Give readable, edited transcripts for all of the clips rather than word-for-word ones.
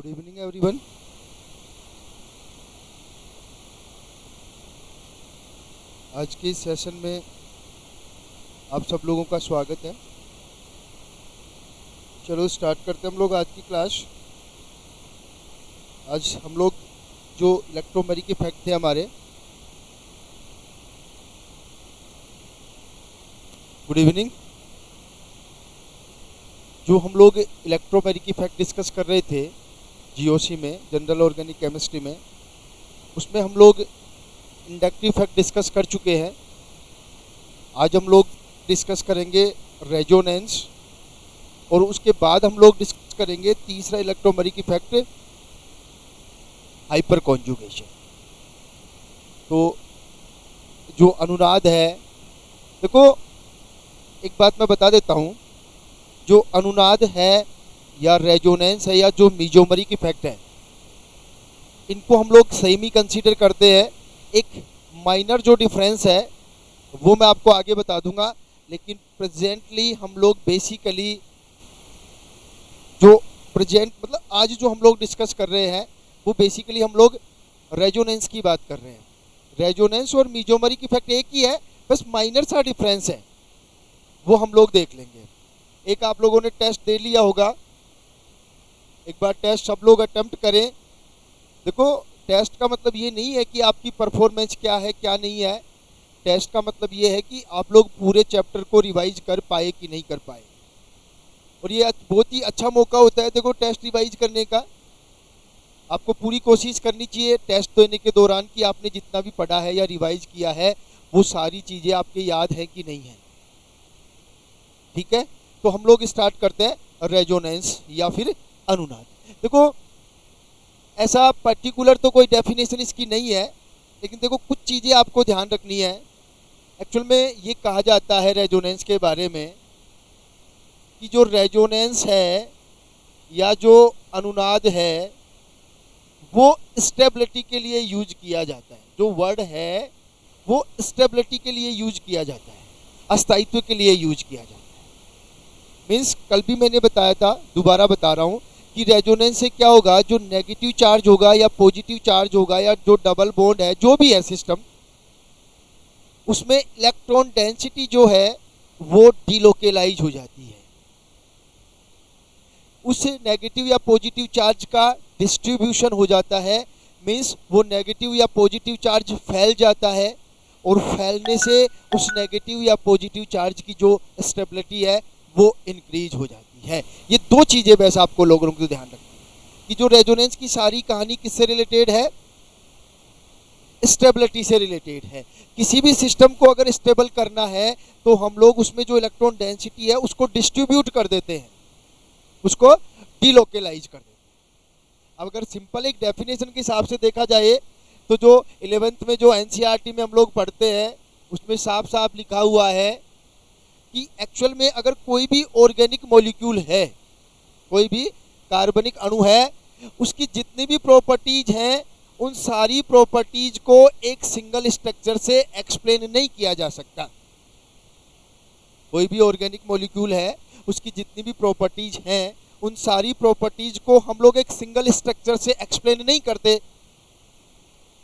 Good evening everyone. आज के इस सेशन में आप सब लोगों का स्वागत है। चलो स्टार्ट करते हैं हम लोग आज की क्लास। आज हम लोग जो इलेक्ट्रोमैग्नेटिक इफेक्ट थे हमारे, गुड इवनिंग, जो हम लोग इलेक्ट्रोमैग्नेटिक इफेक्ट डिस्कस कर रहे थे जीओसी में, जनरल ऑर्गेनिक केमिस्ट्री में, उसमें हम लोग इंडक्टिव इफेक्ट डिस्कस कर चुके हैं। आज हम लोग डिस्कस करेंगे रेजोनेंस, और उसके बाद हम लोग डिस्कस करेंगे तीसरा इलेक्ट्रोमैग्नेटिक इफेक्ट, हाइपर कॉन्जुगेशन। तो जो अनुनाद है, देखो एक बात मैं बता देता हूँ, जो अनुनाद है या रेजोनेंस है या जो मेसोमेरिक इफेक्ट है, इनको हम लोग सेम ही कंसीडर करते हैं। एक माइनर जो डिफरेंस है वो मैं आपको आगे बता दूंगा, लेकिन प्रेजेंटली हम लोग बेसिकली जो प्रेजेंट मतलब आज जो हम लोग डिस्कस कर रहे हैं वो बेसिकली हम लोग रेजोनेंस की बात कर रहे हैं। रेजोनेंस और मेसोमेरिक इफेक्ट एक ही है, बस माइनर सा डिफरेंस है, वो हम लोग देख लेंगे। एक आप लोगों ने टेस्ट दे लिया होगा, एक बार टेस्ट सब लोग अटेम्प्ट करें। देखो टेस्ट का मतलब ये नहीं है कि आपकी परफॉर्मेंस क्या है क्या नहीं है, टेस्ट का मतलब ये है कि आप लोग पूरे चैप्टर को रिवाइज कर पाए कि नहीं कर पाए। और ये बहुत ही अच्छा मौका होता है, देखो टेस्ट रिवाइज करने का। आपको पूरी कोशिश करनी चाहिए टेस्ट देने के दौरान कि आपने जितना भी पढ़ा है या रिवाइज किया है वो सारी चीज़ें आपके याद है कि नहीं है। ठीक है, तो हम लोग स्टार्ट करते हैं रेजोनेंस या फिर अनुनाद। देखो ऐसा पर्टिकुलर तो कोई डेफिनेशन इसकी नहीं है, लेकिन देखो कुछ चीज़ें आपको ध्यान रखनी है। एक्चुअल में ये कहा जाता है रेजोनेंस के बारे में कि जो रेजोनेंस है या जो अनुनाद है वो स्टेबिलिटी के लिए यूज किया जाता है। जो वर्ड है वो स्टेबिलिटी के लिए यूज किया जाता है, अस्थायित्व के लिए यूज किया जाता है। मीन्स कल भी मैंने बताया था, दोबारा बता रहा हूँ कि रेजोनेंस से क्या होगा, जो नेगेटिव चार्ज होगा या पॉजिटिव चार्ज होगा या जो डबल बॉन्ड है, जो भी है सिस्टम, उसमें इलेक्ट्रॉन डेंसिटी जो है वो डिलोकेलाइज हो जाती है। उस नेगेटिव या पॉजिटिव चार्ज का डिस्ट्रीब्यूशन हो जाता है। मीन्स वो नेगेटिव या पॉजिटिव चार्ज फैल जाता है, और फैलने से उस नेगेटिव या पॉजिटिव चार्ज की जो स्टेबिलिटी है वो इंक्रीज हो जाती है। ये दो चीज़ें वैसे आपको लोगों को ध्यान रखनी है कि जो रेजोनेंस की सारी कहानी किससे रिलेटेड है, स्टेबिलिटी से रिलेटेड है। किसी भी सिस्टम को अगर स्टेबल करना है तो हम लोग उसमें जो इलेक्ट्रॉन डेंसिटी है उसको डिस्ट्रीब्यूट कर देते हैं, उसको डिलोकेलाइज कर देते हैं। अब अगर सिंपल एक डेफिनेशन के हिसाब से देखा जाए तो जो 11th में जो एनसीईआरटी में हम लोग पढ़ते हैं उसमें साफ साफ लिखा हुआ है कि एक्चुअल में अगर कोई भी ऑर्गेनिक मॉलिक्यूल है, कोई भी कार्बनिक अणु है, उसकी जितनी भी प्रॉपर्टीज हैं उन सारी प्रॉपर्टीज को एक सिंगल स्ट्रक्चर से एक्सप्लेन नहीं किया जा सकता। कोई भी ऑर्गेनिक मॉलिक्यूल है, उसकी जितनी भी प्रॉपर्टीज हैं उन सारी प्रॉपर्टीज को हम लोग एक सिंगल स्ट्रक्चर से एक्सप्लेन नहीं करते,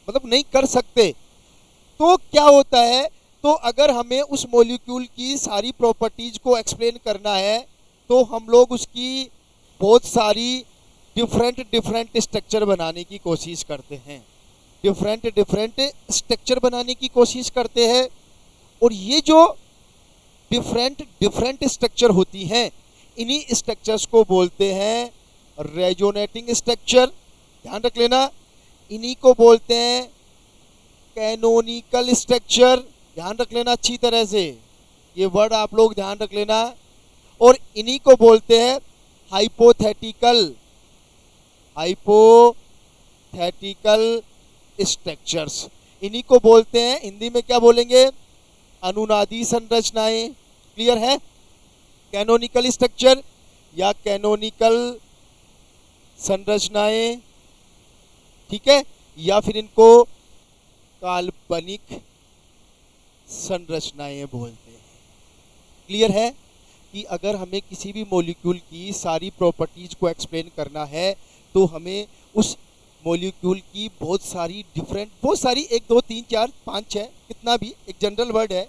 मतलब नहीं कर सकते। तो क्या होता है, तो अगर हमें उस मॉलिक्यूल की सारी प्रॉपर्टीज को एक्सप्लेन करना है तो हम लोग उसकी बहुत सारी डिफरेंट स्ट्रक्चर बनाने की कोशिश करते हैं, डिफरेंट स्ट्रक्चर बनाने की कोशिश करते हैं। और ये जो डिफरेंट स्ट्रक्चर होती हैं, इन्हीं स्ट्रक्चर्स को बोलते हैं रेजोनेटिंग स्ट्रक्चर, ध्यान रख लेना। इन्हीं को बोलते हैं कैनोनिकल स्ट्रक्चर, ध्यान रख लेना अच्छी तरह से, ये वर्ड आप लोग ध्यान रख लेना। और इन्हीं को बोलते हैं हाइपोथेटिकल स्ट्रक्चर्स। इन्हीं को बोलते हैं, हिंदी में क्या बोलेंगे, अनुनादी संरचनाएं। क्लियर है, कैनोनिकल स्ट्रक्चर या कैनोनिकल संरचनाएं, ठीक है, या फिर इनको काल्पनिक संरचनाएं बोलते हैं। क्लियर है कि अगर हमें किसी भी मॉलिक्यूल की सारी प्रॉपर्टीज को एक्सप्लेन करना है तो हमें उस मॉलिक्यूल की बहुत सारी 1 2 3 4 5 6 कितना भी एक जनरल वर्ड है,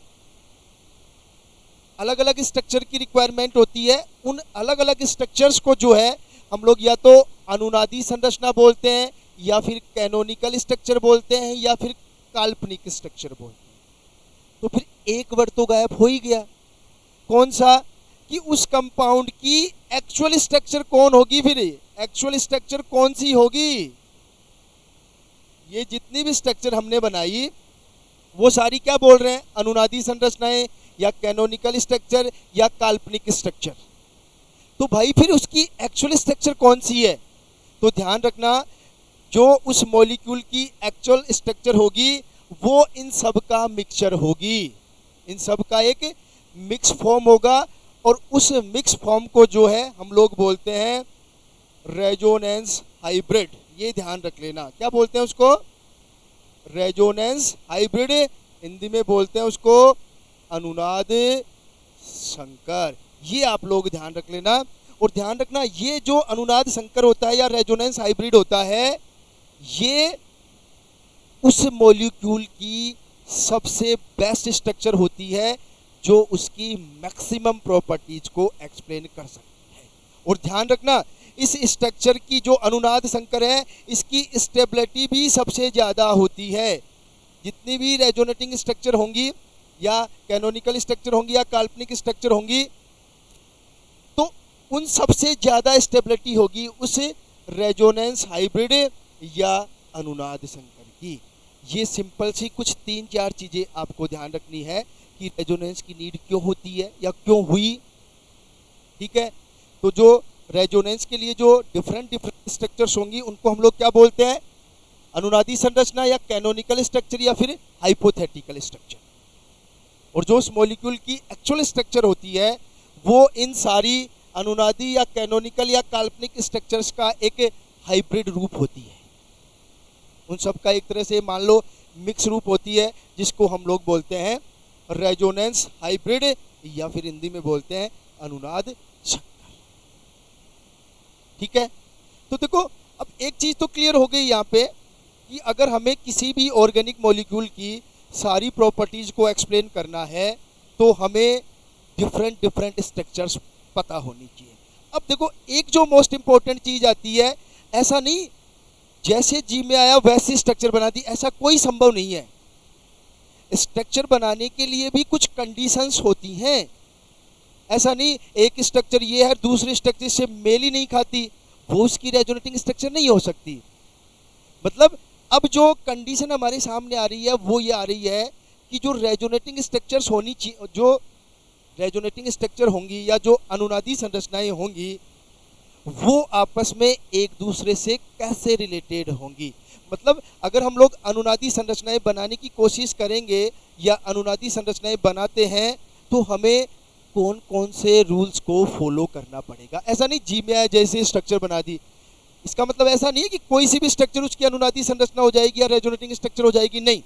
अलग अलग स्ट्रक्चर की रिक्वायरमेंट होती है। उन अलग अलग स्ट्रक्चर्स को जो है हम लोग या तो अनुनादी संरचना बोलते हैं, या फिर कैनोनिकल स्ट्रक्चर बोलते हैं, या फिर काल्पनिक स्ट्रक्चर बोलते हैं। तो फिर एक वर्ड तो गायब हो ही गया, कौन सा? कि उस कंपाउंड की एक्चुअल स्ट्रक्चर कौन होगी। फिर एक्चुअल स्ट्रक्चर कौन सी होगी? ये जितनी भी स्ट्रक्चर हमने बनाई वो सारी क्या बोल रहे हैं? अनुनादी संरचनाएं, या कैनोनिकल स्ट्रक्चर, या काल्पनिक स्ट्रक्चर। तो भाई फिर उसकी एक्चुअल स्ट्रक्चर कौन सी है? तो ध्यान रखना, जो उस मॉलिक्यूल की एक्चुअल स्ट्रक्चर होगी वो इन सब का मिक्सचर होगी, इन सब का एक मिक्स फॉर्म होगा। और उस मिक्स फॉर्म को जो है हम लोग बोलते हैं रेजोनेंस हाइब्रिड। ये ध्यान रख लेना, क्या बोलते हैं उसको? Resonance hybrid. हिंदी में बोलते हैं उसको अनुनाद संकर। ये आप लोग ध्यान रख लेना। और ध्यान रखना, ये जो अनुनाद संकर होता है या रेजोनेंस हाइब्रिड होता है, ये उस मॉलिक्यूल की सबसे बेस्ट स्ट्रक्चर होती है जो उसकी मैक्सिमम प्रॉपर्टीज को एक्सप्लेन कर सकती है। और ध्यान रखना, इस स्ट्रक्चर की जो अनुनाद संकर है, इसकी स्टेबिलिटी भी सबसे ज़्यादा होती है। जितनी भी रेजोनेटिंग स्ट्रक्चर होंगी, या कैनोनिकल स्ट्रक्चर होंगी, या काल्पनिक स्ट्रक्चर होंगी, तो उन सबसे ज़्यादा स्टेबिलिटी होगी उस रेजोनेंस हाइब्रिड या अनुनाद संकर की। ये सिंपल सी कुछ 3 4 चीज़ें आपको ध्यान रखनी है कि रेजोनेंस की नीड क्यों होती है या क्यों हुई। ठीक है, तो जो रेजोनेंस के लिए जो डिफरेंट स्ट्रक्चर्स होंगी उनको हम लोग क्या बोलते हैं? अनुनादी संरचना, या कैनोनिकल स्ट्रक्चर, या फिर हाइपोथेटिकल स्ट्रक्चर। और जो उस मॉलिक्यूल की एक्चुअल स्ट्रक्चर होती है वो इन सारी अनुनादी या कैनोनिकल या काल्पनिक स्ट्रक्चर्स का एक हाइब्रिड रूप होती है। उन सब का एक तरह से मान लो मिक्स रूप होती है, जिसको हम लोग बोलते हैं रेजोनेंस हाइब्रिड, या फिर हिंदी में बोलते हैं अनुनाद संकर। ठीक है, तो देखो अब एक चीज़ तो क्लियर हो गई यहाँ पे कि अगर हमें किसी भी ऑर्गेनिक मॉलिक्यूल की सारी प्रॉपर्टीज को एक्सप्लेन करना है तो हमें डिफरेंट स्ट्रक्चर्स पता होनी चाहिए। अब देखो, एक जो मोस्ट इंपॉर्टेंट चीज़ आती है, ऐसा नहीं जैसे जी में आया वैसे स्ट्रक्चर बना दी, ऐसा कोई संभव नहीं है। स्ट्रक्चर बनाने के लिए भी कुछ कंडीशंस होती हैं। ऐसा नहीं एक स्ट्रक्चर ये है दूसरे स्ट्रक्चर से मेल ही नहीं खाती, वो उसकी रेजोनेटिंग स्ट्रक्चर नहीं हो सकती। मतलब अब जो कंडीशन हमारे सामने आ रही है वो ये आ रही है कि जो रेजोनेटिंग स्ट्रक्चर्स होनी चाहिए, जो रेजोनेटिंग स्ट्रक्चर होंगी या जो अनुनादी संरचनाएं होंगी, वो आपस में एक दूसरे से कैसे रिलेटेड होंगी। मतलब अगर हम लोग अनुनादी संरचनाएं बनाने की कोशिश करेंगे या अनुनादी संरचनाएं बनाते हैं तो हमें कौन कौन से रूल्स को फॉलो करना पड़ेगा। ऐसा नहीं जी में आया जैसे स्ट्रक्चर बना दी, इसका मतलब ऐसा नहीं है कि कोई सी भी स्ट्रक्चर उसकी अनुनादी संरचना हो जाएगी या रेजोनेटिंग स्ट्रक्चर हो जाएगी, नहीं।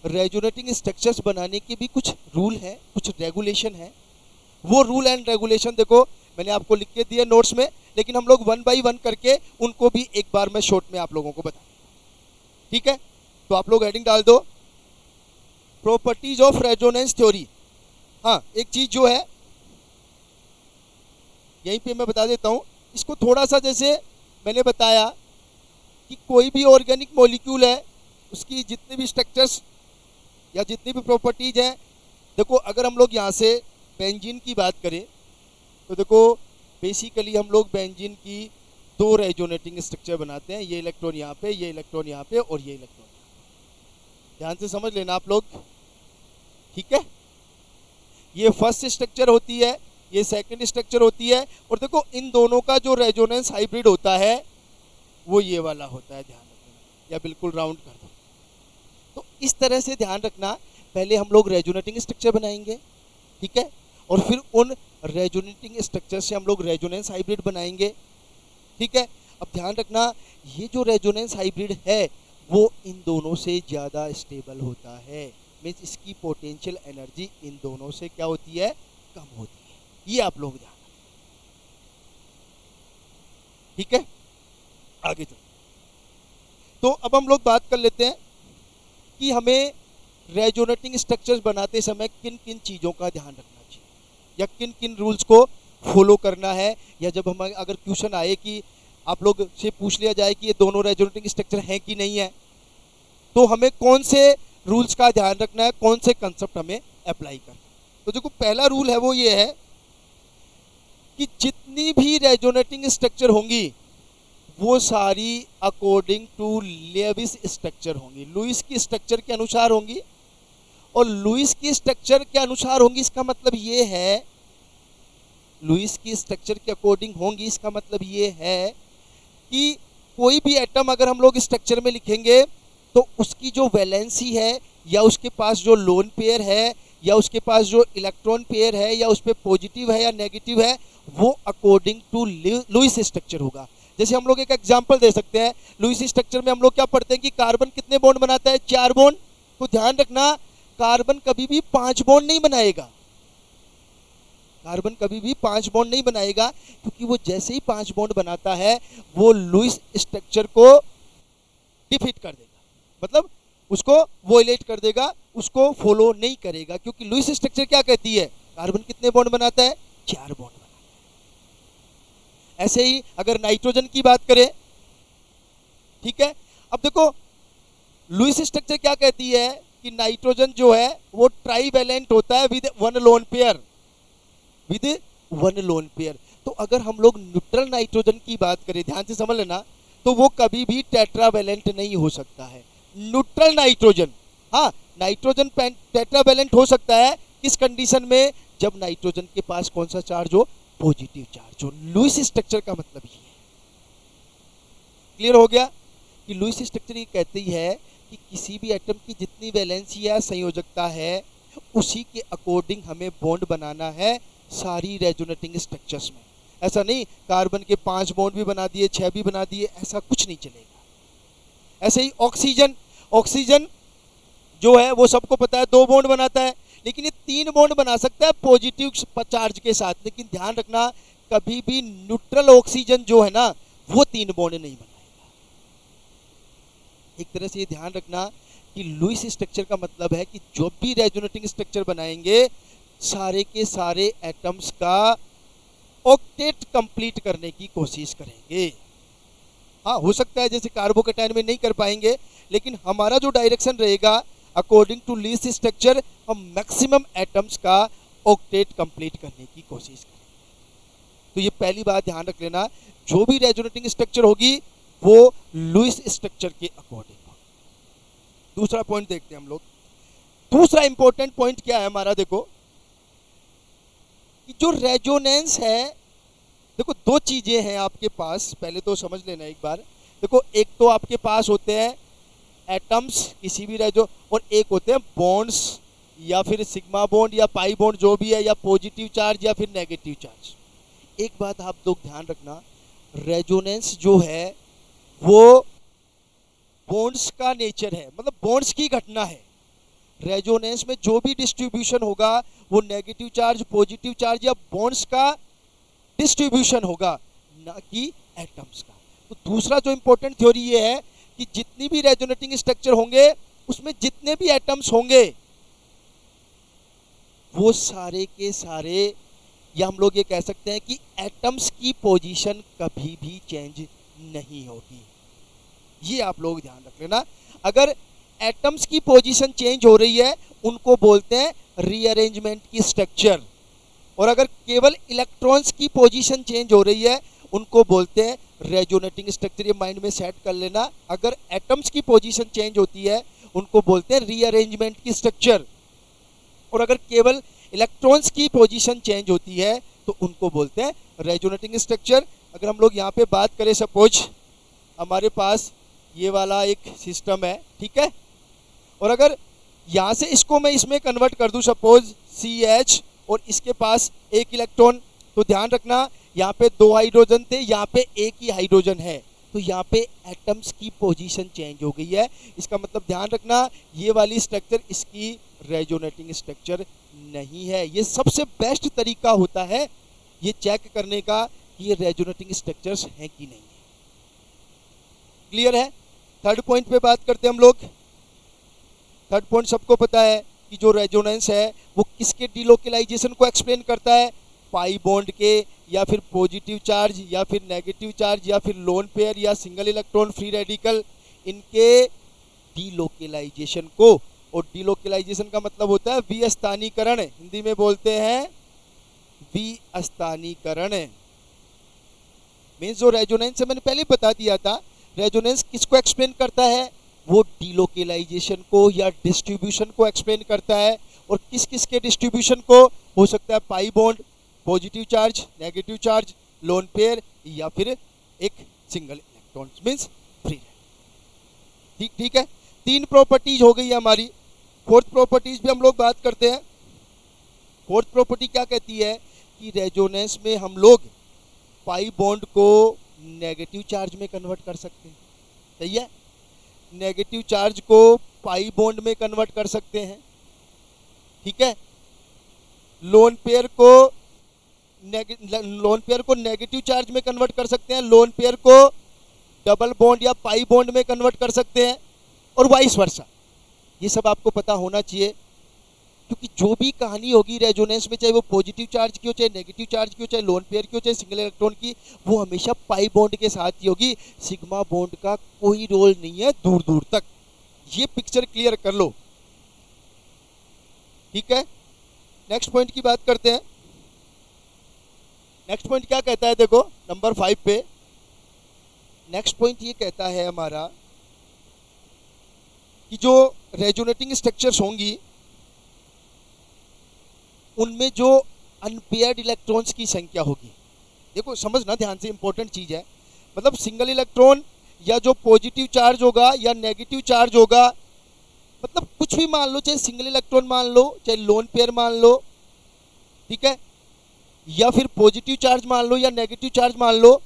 रेजोनेटिंग स्ट्रक्चर्स बनाने के भी कुछ रूल है, कुछ रेगुलेशन है। वो रूल एंड रेगुलेशन देखो मैंने आपको लिख के दिए नोट्स में, लेकिन हम लोग 1 बाई 1 करके उनको भी एक बार मैं शॉर्ट में आप लोगों को बता। ठीक है, तो आप लोग हेडिंग डाल दो प्रॉपर्टीज ऑफ रेजोनेंस थ्योरी। हाँ, एक चीज जो है यहीं पे मैं बता देता हूँ, इसको थोड़ा सा जैसे मैंने बताया कि कोई भी ऑर्गेनिक मॉलिक्यूल है उसकी जितने भी स्ट्रक्चर्स या जितनी भी प्रॉपर्टीज हैं, देखो अगर हम लोग यहाँ से बेंजीन की बात करें तो देखो बेसिकली हम लोग बेंजीन की 2 रेजोनेटिंग स्ट्रक्चर बनाते हैं, ये इलेक्ट्रॉन यहाँ पे, ये इलेक्ट्रॉन यहाँ पे और ये इलेक्ट्रॉन यहाँ पे। ध्यान से समझ लेना आप लोग। ठीक है, ये फर्स्ट स्ट्रक्चर होती है, ये सेकंड स्ट्रक्चर होती है, और देखो इन दोनों का जो रेजोनेंस हाइब्रिड होता है वो ये वाला होता है। ध्यान रखना, या बिल्कुल राउंड कर दो। तो इस तरह से ध्यान रखना, पहले हम लोग रेजोनेटिंग स्ट्रक्चर बनाएंगे, ठीक है, और फिर उन रेजोनेटिंग स्ट्रक्चर से हम लोग रेजोनेंस हाइब्रिड बनाएंगे। ठीक है, अब ध्यान रखना ये जो रेजोनेंस हाइब्रिड है वो इन दोनों से ज़्यादा स्टेबल होता है, मीन्स इसकी पोटेंशियल एनर्जी इन दोनों से क्या होती है? कम होती है। ये आप लोग ध्यान रखें। ठीक है, आगे चल। तो अब हम लोग बात कर लेते हैं कि हमें रेजोनेटिंग स्ट्रक्चर्स बनाते समय किन किन चीज़ों का ध्यान रखना चाहिए या किन किन रूल्स को फॉलो करना है, या जब हम अगर क्वेश्चन आए कि आप लोग से पूछ लिया जाए कि ये दोनों रेजोनेटिंग स्ट्रक्चर हैं कि नहीं है, तो हमें कौन से रूल्स का ध्यान रखना है, कौन से कंसेप्ट हमें अप्लाई करना है। तो देखो पहला रूल है वो ये है कि जितनी भी रेजोनेटिंग स्ट्रक्चर होंगी वो सारी अकॉर्डिंग टू लेविस स्ट्रक्चर होंगी, लुईस की स्ट्रक्चर के अनुसार होंगी। और लुईस की स्ट्रक्चर के अनुसार होंगी इसका मतलब ये है, लुईस की स्ट्रक्चर के अकॉर्डिंग होंगी इसका मतलब ये है कि कोई भी एटम अगर हम लोग स्ट्रक्चर में लिखेंगे तो उसकी जो वैलेंसी है या उसके पास जो लोन पेयर है या उसके पास जो इलेक्ट्रॉन पेयर है या उस पर पॉजिटिव है या नेगेटिव है, वो अकॉर्डिंग टू लुईस स्ट्रक्चर होगा। जैसे हम लोग एक एग्जांपल दे सकते हैं, लुईस स्ट्रक्चर में हम लोग क्या पढ़ते हैं कि कार्बन कितने बॉन्ड बनाता है, 4 बॉन्ड। तो ध्यान रखना कार्बन कभी भी 5 बॉन्ड नहीं बनाएगा, कार्बन कभी भी 5 बॉन्ड नहीं बनाएगा, क्योंकि वो जैसे ही 5 बॉन्ड बनाता है वो लुईस स्ट्रक्चर को डिफीट कर देगा, मतलब उसको वोलेट कर देगा, उसको फॉलो नहीं करेगा, क्योंकि लुईस स्ट्रक्चर क्या कहती है, कार्बन कितने बॉन्ड बनाता है, 4 बॉन्ड बनाता है। ऐसे ही अगर नाइट्रोजन की बात करें, ठीक है, अब देखो लुईस स्ट्रक्चर क्या कहती है कि नाइट्रोजन जो है वो ट्राईवैलेंट होता है with 1 lone pair, with 1 lone pair. तो अगर हम लोग न्यूट्रल नाइट्रोजन की बात करें, ध्यान से समझ लेना, तो वो कभी भी टेट्रावैलेंट नहीं हो सकता है, न्यूट्रल नाइट्रोजन। हाँ, नाइट्रोजन टेट्रावैलेंट हो सकता है किस कंडीशन में, जब नाइट्रोजन के पास कौन सा चार्ज हो, पॉजिटिव चार्ज हो। लुईस स्ट्रक्चर का मतलब ये है। क्लियर हो गया कि लुईस स्ट्रक्चर ये कहती है कि किसी भी एटम की जितनी वैलेंसी या संयोजकता है उसी के अकॉर्डिंग हमें बॉन्ड बनाना है सारी रेजोनेटिंग स्ट्रक्चर्स में। ऐसा नहीं कार्बन के 5 बॉन्ड भी बना दिए, 6 भी बना दिए, ऐसा कुछ नहीं चलेगा। ऐसे ही ऑक्सीजन, ऑक्सीजन जो है वो सबको पता है 2 बॉन्ड बनाता है, लेकिन ये 3 बॉन्ड बना सकता है पॉजिटिव चार्ज के साथ। लेकिन ध्यान रखना कभी भी न्यूट्रल ऑक्सीजन जो है ना वो 3 बॉन्ड नहीं बनाएगा। एक तरह से ये ध्यान रखना कि लुईस स्ट्रक्चर का मतलब है कि जो भी रेजोनेटिंग स्ट्रक्चर बनाएंगे सारे के सारे एटम्स का ऑक्टेट कंप्लीट करने की कोशिश करेंगे। हाँ, हो सकता है जैसे कार्बोकैटायन में नहीं कर पाएंगे, लेकिन हमारा जो डायरेक्शन रहेगा अकॉर्डिंग टू लुईस स्ट्रक्चर, हम मैक्सिमम एटम्स का ऑक्टेट कंप्लीट करने की कोशिश करेंगे। तो ये पहली बात ध्यान रख लेना, जो भी रेजोनेटिंग स्ट्रक्चर होगी वो लुईस स्ट्रक्चर के अकॉर्डिंग होगी। दूसरा पॉइंट देखते हैं हम लोग। दूसरा इंपॉर्टेंट पॉइंट क्या है हमारा, देखो कि जो रेजोनेंस है, देखो 2 चीजें हैं आपके पास, पहले तो समझ लेना एक बार। देखो एक तो आपके पास होते हैं एटम्स किसी भी रेजो, और एक होते हैं बॉन्ड्स या फिर सिग्मा बॉन्ड या पाई बॉन्ड जो भी है, या पॉजिटिव चार्ज या फिर नेगेटिव चार्ज। एक बात आप लोग ध्यान रखना, रेजोनेंस जो है वो बॉन्ड्स का नेचर है, मतलब बॉन्ड्स की घटना है। रेजोनेंस में जो भी डिस्ट्रीब्यूशन होगा वो नेगेटिव चार्ज, पॉजिटिव चार्ज या बॉन्ड्स का डिस्ट्रीब्यूशन होगा, ना कि एटम्स का। तो दूसरा जो इंपॉर्टेंट थ्योरी ये है कि जितनी भी रेजोनेटिंग स्ट्रक्चर होंगे उसमें जितने भी एटम्स होंगे वो सारे के सारे, या हम लोग ये कह सकते हैं कि एटम्स की पोजीशन कभी भी चेंज नहीं होगी। ये आप लोग ध्यान रख लेना। अगर एटम्स की पोजीशन चेंज हो रही है उनको बोलते हैं रीअरेंजमेंट की स्ट्रक्चर, और अगर केवल इलेक्ट्रॉन्स की पोजीशन चेंज हो रही है उनको बोलते हैं रेजोनेटिंग स्ट्रक्चर। ये माइंड में सेट कर लेना, अगर एटम्स की पोजीशन चेंज होती है उनको बोलते हैं रीअरेंजमेंट की स्ट्रक्चर, और अगर केवल इलेक्ट्रॉन्स की पोजीशन चेंज होती है तो उनको बोलते हैं रेजोनेटिंग स्ट्रक्चर। अगर हम लोग यहाँ पे बात करें, सपोज हमारे पास ये वाला एक सिस्टम है, ठीक है, और अगर यहाँ से इसको मैं इसमें कन्वर्ट कर दूँ, सपोज CH, और इसके पास 1 इलेक्ट्रॉन, तो ध्यान रखना यहाँ पे 2 हाइड्रोजन थे, यहाँ पे 1 ही हाइड्रोजन है, तो यहाँ पे एटम्स की पोजीशन चेंज हो गई है। इसका मतलब ध्यान रखना ये वाली स्ट्रक्चर इसकी रेजोनेटिंग स्ट्रक्चर नहीं है। ये सबसे बेस्ट तरीका होता है ये चेक करने का कि ये रेजोनेटिंग स्ट्रक्चर्स हैं कि नहीं है। क्लियर है। थर्ड पॉइंट पे बात करते हैं हम लोग। थर्ड पॉइंट सबको पता है कि जो रेजोनेंस है वो किसके डिलोकेलाइजेशन को एक्सप्लेन करता है, पाई बॉन्ड के, या फिर पॉजिटिव चार्ज, या फिर नेगेटिव चार्ज, या फिर लोन पेयर, या सिंगल इलेक्ट्रॉन फ्री रेडिकल, इनके डिलोकेलाइजेशन को। और डिलोकेलाइजेशन का मतलब होता है विस्थानीकरण, हिंदी में बोलते हैं विस्थानीकरण। मीन्स जो रेजोनेंस है मैंने पहले बता दिया था, रेजोनेंस किसको एक्सप्लेन करता है, वो डिलोकेलाइजेशन को या डिस्ट्रीब्यूशन को एक्सप्लेन करता है। और किस किस के डिस्ट्रीब्यूशन को, हो सकता है pi bond, positive charge, negative charge, lone pair, या फिर एक सिंगल इलेक्ट्रॉन मीन्स फ्री। ठीक ठीक है, तीन प्रॉपर्टीज हो गई हमारी। फोर्थ प्रॉपर्टीज भी हम लोग बात करते हैं। फोर्थ प्रॉपर्टी क्या कहती है कि रेजोनेंस में हम लोग पाई बॉन्ड को नेगेटिव चार्ज में कन्वर्ट कर सकते हैं। सही है, नेगेटिव चार्ज को पाई बॉन्ड में कन्वर्ट कर सकते हैं। ठीक है, लोन पेयर को नेगेटिव चार्ज में कन्वर्ट कर सकते हैं, लोन पेयर को डबल बॉन्ड या पाई बॉन्ड में कन्वर्ट कर सकते हैं, और वाइस वर्सा। ये सब आपको पता होना चाहिए, क्योंकि जो भी कहानी होगी रेजोनेंस में, चाहे वो पॉजिटिव चार्ज की हो, चाहे नेगेटिव चार्ज की हो, चाहे लोन पेयर की हो, चाहे सिंगल इलेक्ट्रॉन की, वो हमेशा पाई बॉन्ड के साथ ही होगी। सिग्मा बॉन्ड का कोई रोल नहीं है दूर दूर तक। ये पिक्चर क्लियर कर लो। ठीक है, नेक्स्ट पॉइंट की बात करते हैं। नेक्स्ट पॉइंट क्या कहता है, देखो नंबर 5 पे नेक्स्ट पॉइंट ये कहता है हमारा कि जो रेजोनेटिंग स्ट्रक्चर्स होंगी उनमें जो अनपेयर्ड इलेक्ट्रॉन्स की संख्या होगी। देखो समझना ध्यान से, इंपॉर्टेंट चीज है। मतलब सिंगल इलेक्ट्रॉन या जो पॉजिटिव चार्ज होगा या नेगेटिव चार्ज होगा, मतलब कुछ भी मान लो, चाहे सिंगल इलेक्ट्रॉन मान लो, चाहे लोन पेयर मान लो, ठीक है, या फिर पॉजिटिव चार्ज मान लो या नेगेटिव चार्ज मान लो,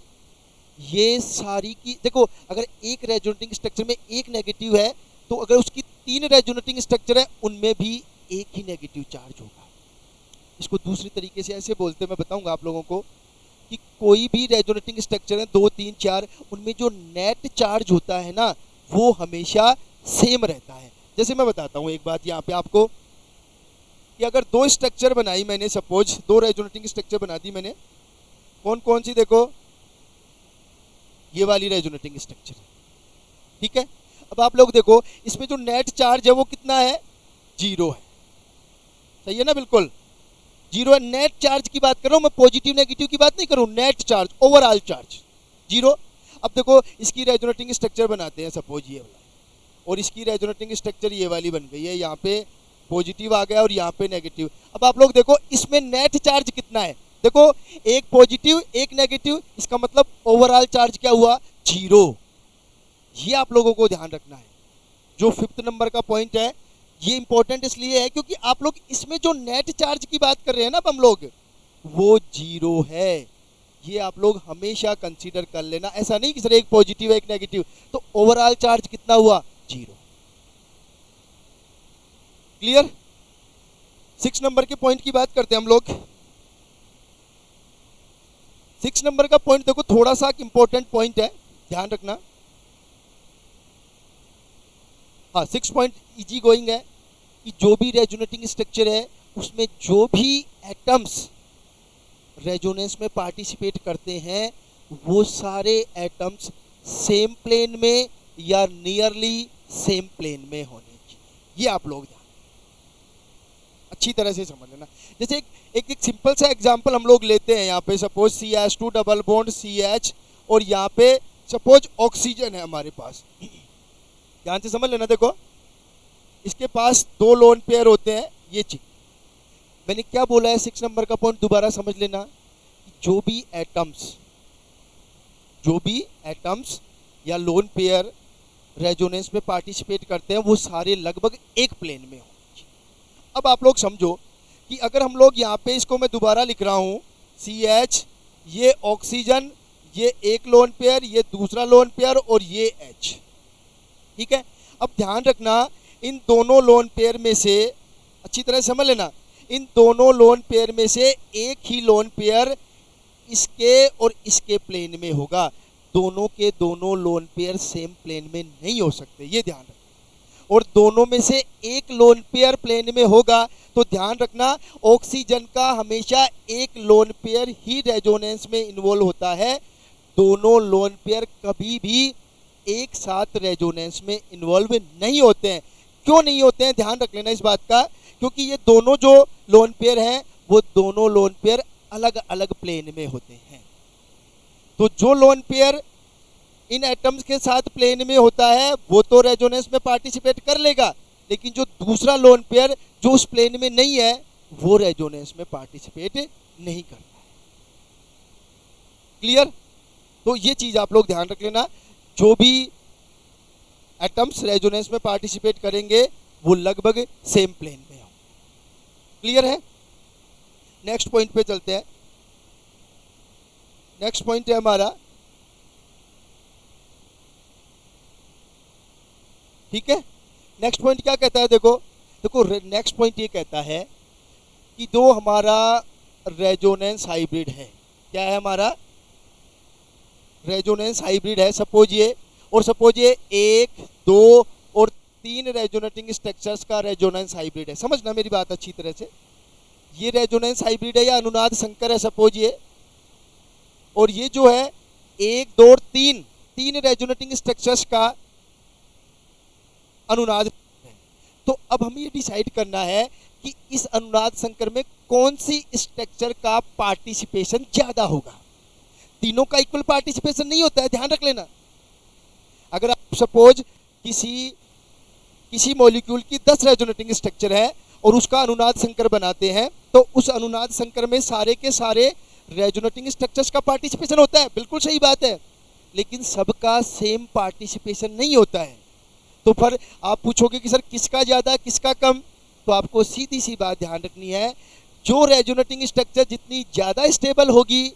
ये सारी की देखो, अगर एक रेजोनेटिंग स्ट्रक्चर में एक नेगेटिव है तो अगर उसकी 3 रेजोनेटिंग स्ट्रक्चर है उनमें भी एक ही नेगेटिव चार्ज होगा। इसको दूसरी तरीके से ऐसे बोलते हैं, मैं बताऊंगा आप लोगों को, कि कोई भी रेजोनेटिंग स्ट्रक्चर है 2, 3, 4, उनमें जो नेट चार्ज होता है ना वो हमेशा सेम रहता है। जैसे मैं बताता हूँ एक बात यहाँ पे आपको, कि अगर 2 स्ट्रक्चर बनाई मैंने, सपोज 2 रेजोनेटिंग स्ट्रक्चर बना दी मैंने, कौन कौन सी, देखो ये वाली रेजोनेटिंग स्ट्रक्चर है। ठीक है, अब आप लोग देखो इसमें जो नेट चार्ज है वो कितना है, 0 है। सही है ना, बिल्कुल 0 है। नेट चार्ज की बात कर रहा हूं मैं, पॉजिटिव नेगेटिव की बात नहीं करूं, नेट चार्ज, ओवरऑल चार्ज 0। अब देखो इसकी रेजोनेटिंग स्ट्रक्चर बनाते हैं, सपोज ये वाला, और इसकी रेजोनेटिंग स्ट्रक्चर ये वाली बन गई है, यहाँ पे पॉजिटिव आ गया और यहाँ पे नेगेटिव। अब आप लोग देखो इसमें नेट चार्ज कितना है, देखो एक पॉजिटिव एक नेगेटिव, इसका मतलब ओवरऑल चार्ज क्या हुआ, 0। ये आप लोगों को ध्यान रखना है। जो 5th नंबर का पॉइंट है ये इंपॉर्टेंट इसलिए है क्योंकि आप लोग इसमें जो नेट चार्ज की बात कर रहे हैं ना हम लोग, वो 0 है। ये आप लोग हमेशा कंसीडर कर लेना। ऐसा नहीं कि सर एक पॉजिटिव है एक नेगेटिव, तो ओवरऑल चार्ज कितना हुआ, 0। क्लियर। 6 नंबर के पॉइंट की बात करते हैं हम लोग। 6 नंबर का पॉइंट देखो थोड़ा सा इंपॉर्टेंट पॉइंट है, ध्यान रखना। हाँ, 6 पॉइंट इजी गोइंग है कि जो भी रेजोनेटिंग स्ट्रक्चर है उसमें जो भी एटम्स रेजोनेंस में पार्टिसिपेट करते हैं वो सारे एटम्स सेम प्लेन में या नियरली सेम प्लेन में होने चाहिए। ये आप लोग ध्यान अच्छी तरह से समझ लेना। जैसे एक सिंपल सा एग्जांपल हम लोग लेते हैं, यहाँ पे suppose CH2 double bond CH, और यहाँ पे सपोज ऑक्सीजन है हमारे पास। ध्यान से समझ लेना। देखो इसके पास 2 लोन पेयर होते हैं, ये चीज मैंने क्या बोला है। 6 नंबर का पॉइंट दोबारा समझ लेना, जो भी एटम्स या लोन पेयर रेजोनेंस में पार्टिसिपेट करते हैं वो सारे लगभग एक प्लेन में होंगे। अब आप लोग समझो कि अगर हम लोग यहाँ पे इसको मैं दोबारा लिख रहा हूँ, CH, ये ऑक्सीजन, ये एक लोन पेयर, ये दूसरा लोन पेयर, और ये H। ठीक है, अब ध्यान रखना इन दोनों लोन पेयर में से, अच्छी तरह समझ लेना, इन दोनों लोन पेयर में से एक ही लोन पेयर इसके और इसके प्लेन में होगा। दोनों के दोनों लोन पेयर सेम प्लेन में नहीं हो सकते, ये ध्यान रखना। और दोनों में से एक लोन पेयर प्लेन में होगा तो ध्यान रखना ऑक्सीजन का हमेशा एक लोन पेयर ही रेजोनेंस में इन्वॉल्व होता है। दोनों लोन पेयर कभी भी एक साथ रेजोनेंस में इन्वॉल्व नहीं होते हैं। क्यों नहीं होते हैं, ध्यान रख लेना इस बात का, क्योंकि ये दोनों जो लोन पेयर हैं वो दोनों लोन पेयर अलग अलग प्लेन में होते हैं। तो जो लोन पेयर इन एटम्स के साथ प्लेन में होता है वो तो रेजोनेंस में पार्टिसिपेट कर लेगा, लेकिन जो दूसरा लोन पेयर जो उस प्लेन में नहीं है वो रेजोनेंस में पार्टिसिपेट नहीं करता है। क्लियर? तो ये चीज आप लोग ध्यान रख लेना, जो भी एटम्स रेजोनेंस में पार्टिसिपेट करेंगे वो लगभग सेम प्लेन में होंगे। क्लियर है? नेक्स्ट पॉइंट पे चलते हैं। नेक्स्ट पॉइंट है हमारा, ठीक है, नेक्स्ट पॉइंट क्या कहता है, देखो देखो नेक्स्ट पॉइंट ये कहता है कि जो हमारा रेजोनेंस हाइब्रिड है, क्या है हमारा रेजोनेंस हाइब्रिड है, सपोज ये, और सपोज ये 1, 2 और 3 रेजोनेटिंग स्ट्रक्चर्स का रेजोनेंस हाइब्रिड है। समझना मेरी बात अच्छी तरह से, ये रेजोनेंस हाइब्रिड है या अनुनाद संकर है सपोज ये, और ये जो है 1, 2 और 3 रेजोनेटिंग स्ट्रक्चर्स का अनुनाद है। तो अब हमें ये डिसाइड करना है कि इस अनुनाद संकर में कौन सी स्ट्रक्चर का पार्टिसिपेशन ज्यादा होगा। तीनों का इक्वल पार्टिसिपेशन नहीं होता है, ध्यान रख लेना। अगर आप सपोज किसी मॉलिक्यूल की 10 रेजोनेटिंग स्ट्रक्चर है और उसका अनुनाद संकर बनाते हैं, तो उस अनुनाद संकर में सारे के सारे रेजोनेटिंग स्ट्रक्चर्स का पार्टिसिपेशन होता है, बिल्कुल सही बात है, लेकिन सबका सेम पार्टिसिपेशन नहीं होता है। तो फिर आप पूछोगे कि सर किसका ज़्यादा किसका कम, तो आपको सीधी सी बात ध्यान रखनी है, जो रेजोनेटिंग स्ट्रक्चर जितनी ज़्यादा स्टेबल होगी,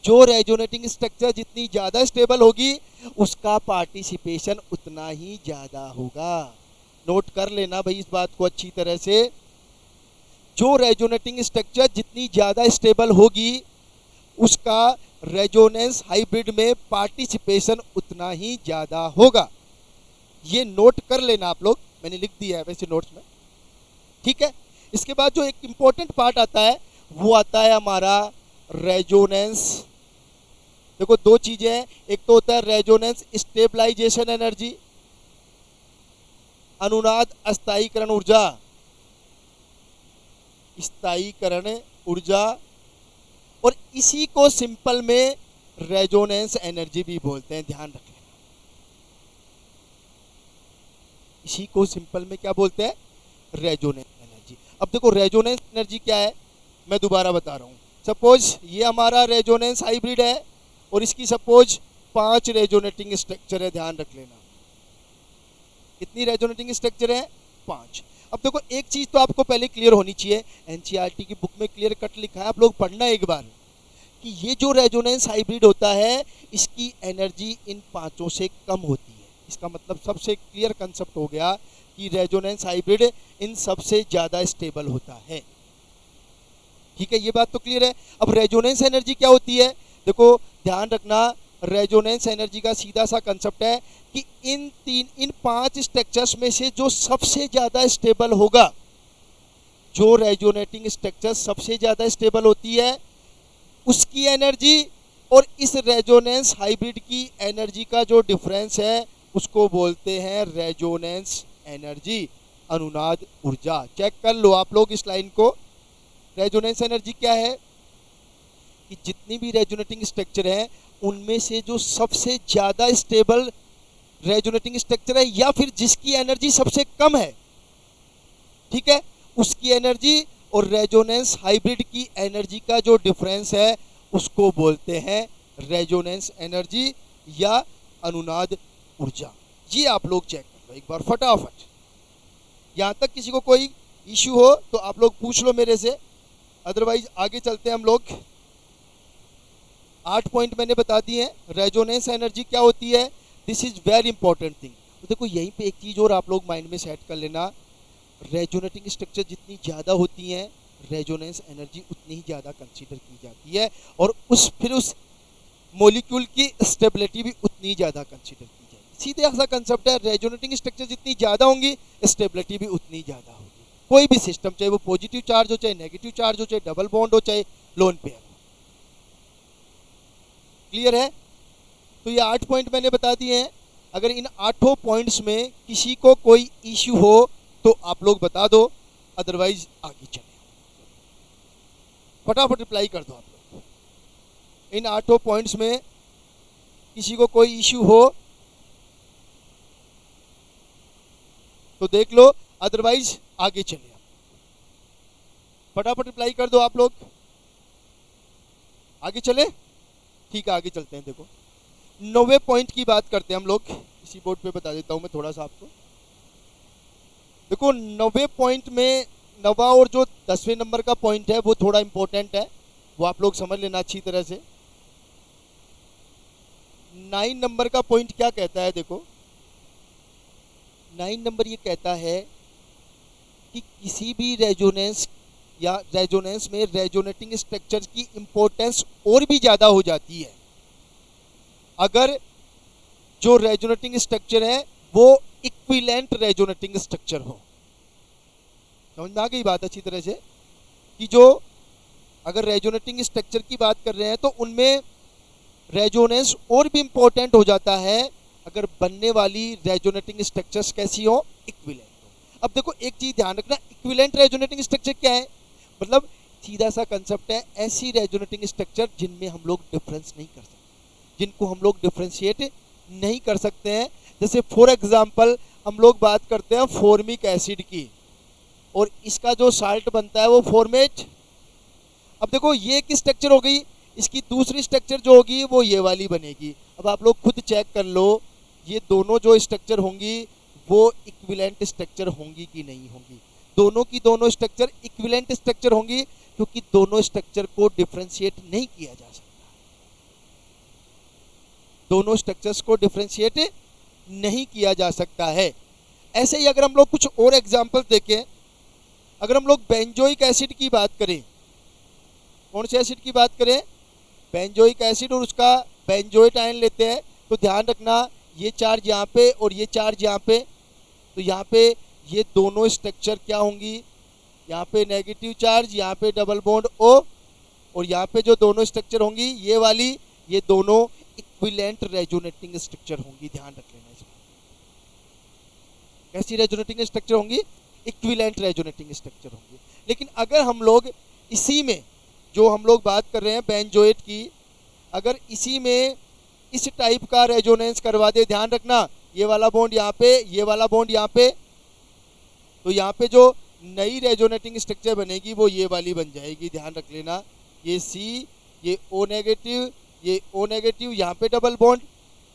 जो रेजोनेटिंग स्ट्रक्चर जितनी ज़्यादा स्टेबल होगी उसका पार्टिसिपेशन उतना ही ज़्यादा होगा। नोट कर लेना भाई इस बात को अच्छी तरह से, जो रेजोनेटिंग स्ट्रक्चर जितनी ज़्यादा स्टेबल होगी उसका रेजोनेंस हाइब्रिड में पार्टिसिपेशन उतना ही ज़्यादा होगा। ये नोट कर लेना आप लोग, मैंने लिख दिया है वैसे नोट्स में, ठीक है। इसके बाद जो एक इंपॉर्टेंट पार्ट आता है वो आता है हमारा रेजोनेंस। देखो दो चीजें हैं, एक तो होता है रेजोनेंस स्टेबलाइजेशन एनर्जी, अनुनाद अस्थायीकरण ऊर्जा, स्थायीकरण ऊर्जा, और इसी को सिंपल में रेजोनेंस एनर्जी भी बोलते हैं, ध्यान रखें। इसी को सिंपल में क्या बोलते हैं, रेजोनेंस एनर्जी। अब देखो रेजोनेंस एनर्जी क्या है, मैं दोबारा बता रहा हूं। सपोज ये हमारा रेजोनेंस हाइब्रिड है और इसकी सपोज 5 रेजोनेटिंग स्ट्रक्चर है, ध्यान रख लेना। कितनी रेजोनेटिंग स्ट्रक्चर है, 5। अब देखो एक चीज तो आपको पहले क्लियर होनी चाहिए, एनसीईआरटी की बुक में क्लियर कट लिखा है, आप लोग पढ़ना एक बार, कि ये जो रेजोनेंस हाइब्रिड होता है इसकी एनर्जी इन 5 से कम होती है। इसका मतलब सबसे क्लियर कंसेप्ट हो गया कि रेजोनेंस हाइब्रिड इन सबसे ज्यादा स्टेबल होता है, ठीक है, ये बात तो क्लियर है। अब रेजोनेंस एनर्जी क्या होती है, देखो ध्यान रखना, रेजोनेंस एनर्जी का सीधा सा कंसेप्ट है कि इन 5 स्ट्रक्चर्स में से जो सबसे ज्यादा स्टेबल होगा, जो रेजोनेटिंग स्ट्रक्चर सबसे ज्यादा स्टेबल होती है उसकी एनर्जी और इस रेजोनेंस हाइब्रिड की एनर्जी का जो डिफरेंस है उसको बोलते हैं रेजोनेंस एनर्जी, अनुनाद ऊर्जा। चेक कर लो आप लोग इस लाइन को, रेजोनेंस एनर्जी क्या है कि जितनी भी रेजोनेटिंग स्ट्रक्चर है उनमें से जो सबसे ज्यादा स्टेबल रेजोनेटिंग स्ट्रक्चर है या फिर जिसकी एनर्जी सबसे कम है, ठीक है, उसकी एनर्जी और रेजोनेंस हाइब्रिड की एनर्जी का जो डिफरेंस है उसको बोलते हैं रेजोनेंस एनर्जी या अनुनाद ऊर्जा। ये आप लोग चेक कर लो एक बार फटाफट। यहां तक किसी को कोई इश्यू हो तो आप लोग पूछ लो मेरे से, अदरवाइज आगे चलते हैं हम लोग। 8 पॉइंट मैंने बता दिए हैं। रेजोनेंस एनर्जी क्या होती है, this is very important thing. तो देखो यहीं पे एक चीज और आप लोग माइंड में सेट कर लेना, रेजोनेटिंग स्ट्रक्चर जितनी ज़्यादा होती हैं रेजोनेंस एनर्जी उतनी ही ज़्यादा कंसीडर की जाती है, और उस मॉलिक्यूल की स्टेबिलिटी भी उतनी ज़्यादा कंसिडर की जाएगी। सीधे ऐसा कंसेप्ट है, रेजोनेटिंग स्ट्रक्चर जितनी ज़्यादा होंगी स्टेबिलिटी भी उतनी ज़्यादा होगी। कोई भी सिस्टम, चाहे वो पॉजिटिव चार्ज हो, चाहे नेगेटिव चार्ज हो, चाहे डबल बॉन्ड हो, चाहे लोन पेयर हो। क्लियर है? तो ये 8 पॉइंट मैंने बता दिए हैं। अगर इन 8 पॉइंट्स में किसी को कोई इश्यू हो तो आप लोग बता दो, अदरवाइज आगे चले। फटाफट रिप्लाई कर दो आप लोग। इन 8 पॉइंट्स में किसी को कोई इश्यू हो तो देख लो, अदरवाइज आगे चले। फटाफट रिप्लाई कर दो आप लोग। आगे चले? ठीक है, आगे चलते हैं। देखो 9वें पॉइंट की बात करते हैं हम लोग। इसी बोर्ड पे बता देता हूं मैं थोड़ा सा आपको। देखो 9वें पॉइंट में 9वां और जो 10वें नंबर का पॉइंट है वो थोड़ा इंपॉर्टेंट है, वो आप लोग समझ लेना अच्छी तरह से। 9 नंबर का पॉइंट क्या कहता है? देखो 9 नंबर ये कहता है कि किसी भी रेजोनेंस या रेजोनेंस में रेजोनेटिंग स्ट्रक्चर की इंपॉर्टेंस और भी ज़्यादा हो जाती है अगर जो रेजोनेटिंग स्ट्रक्चर है वो इक्विवेलेंट रेजोनेटिंग स्ट्रक्चर हो। समझ में आ गई बात अच्छी तरह से? कि जो अगर रेजोनेटिंग स्ट्रक्चर की बात कर रहे हैं तो उनमें रेजोनेंस और भी इंपॉर्टेंट हो जाता है अगर बनने वाली रेजोनेटिंग स्ट्रक्चर्स कैसी हो? इक्विवेलेंट हो। अब देखो एक चीज ध्यान रखना, इक्विवेलेंट रेजोनेटिंग स्ट्रक्चर क्या है? मतलब सीधा सा कंसेप्ट है, ऐसी रेजोनेटिंग स्ट्रक्चर जिनमें हम लोग डिफरेंस नहीं कर सकते, जिनको हम लोग डिफ्रेंशिएट नहीं कर सकते हैं। जैसे फॉर एग्जांपल हम लोग बात करते हैं फॉर्मिक एसिड की, और इसका जो साल्ट बनता है वो फॉर्मेट। अब देखो ये एक स्ट्रक्चर हो गई, इसकी दूसरी स्ट्रक्चर जो होगी वो ये वाली बनेगी। अब आप लोग खुद चेक कर लो, ये दोनों जो स्ट्रक्चर होंगी वो इक्विवेलेंट स्ट्रक्चर होंगी कि नहीं होंगी? दोनों की दोनों स्ट्रक्चर इक्विवेलेंट स्ट्रक्चर होंगी, क्योंकि दोनों स्ट्रक्चर को डिफ्रेंशिएट नहीं किया जा सकता। दोनों स्ट्रक्चर्स को डिफ्रेंशिएट नहीं किया जा सकता है। ऐसे ही अगर हम लोग कुछ और एग्जांपल देखें, अगर हम लोग बेंजोइक एसिड की बात करें, कौन से एसिड की बात करें? बेंजोइक एसिड, और उसका बेंजोएट आयन लेते हैं, तो ध्यान रखना ये चार्ज यहाँ पे और ये चार्ज यहाँ पे, तो यहाँ पे ये दोनों स्ट्रक्चर क्या होंगी? यहाँ पे नेगेटिव चार्ज, यहाँ पे डबल बॉन्ड O, और यहाँ पे जो दोनों स्ट्रक्चर होंगी ये वाली, ये दोनों इक्विवेलेंट रेजोनेटिंग स्ट्रक्चर होंगी। ध्यान रख लेना इसमें। कैसी रेजोनेटिंग स्ट्रक्चर होंगी? इक्विवेलेंट रेजोनेटिंग स्ट्रक्चर होंगी। लेकिन अगर हम लोग इसी में जो हम लोग बात कर रहे हैं बेंजोएट की, अगर इसी में इस टाइप का रेजोनेंस करवा दे, ध्यान रखना ये वाला बॉन्ड यहाँ पे, ये वाला बॉन्ड यहाँ पे, तो यहाँ पे जो नई रेजोनेटिंग स्ट्रक्चर बनेगी वो ये वाली बन जाएगी। ध्यान रख लेना, ये C, ये O नेगेटिव, ये O नेगेटिव, यहाँ पे डबल बॉन्ड।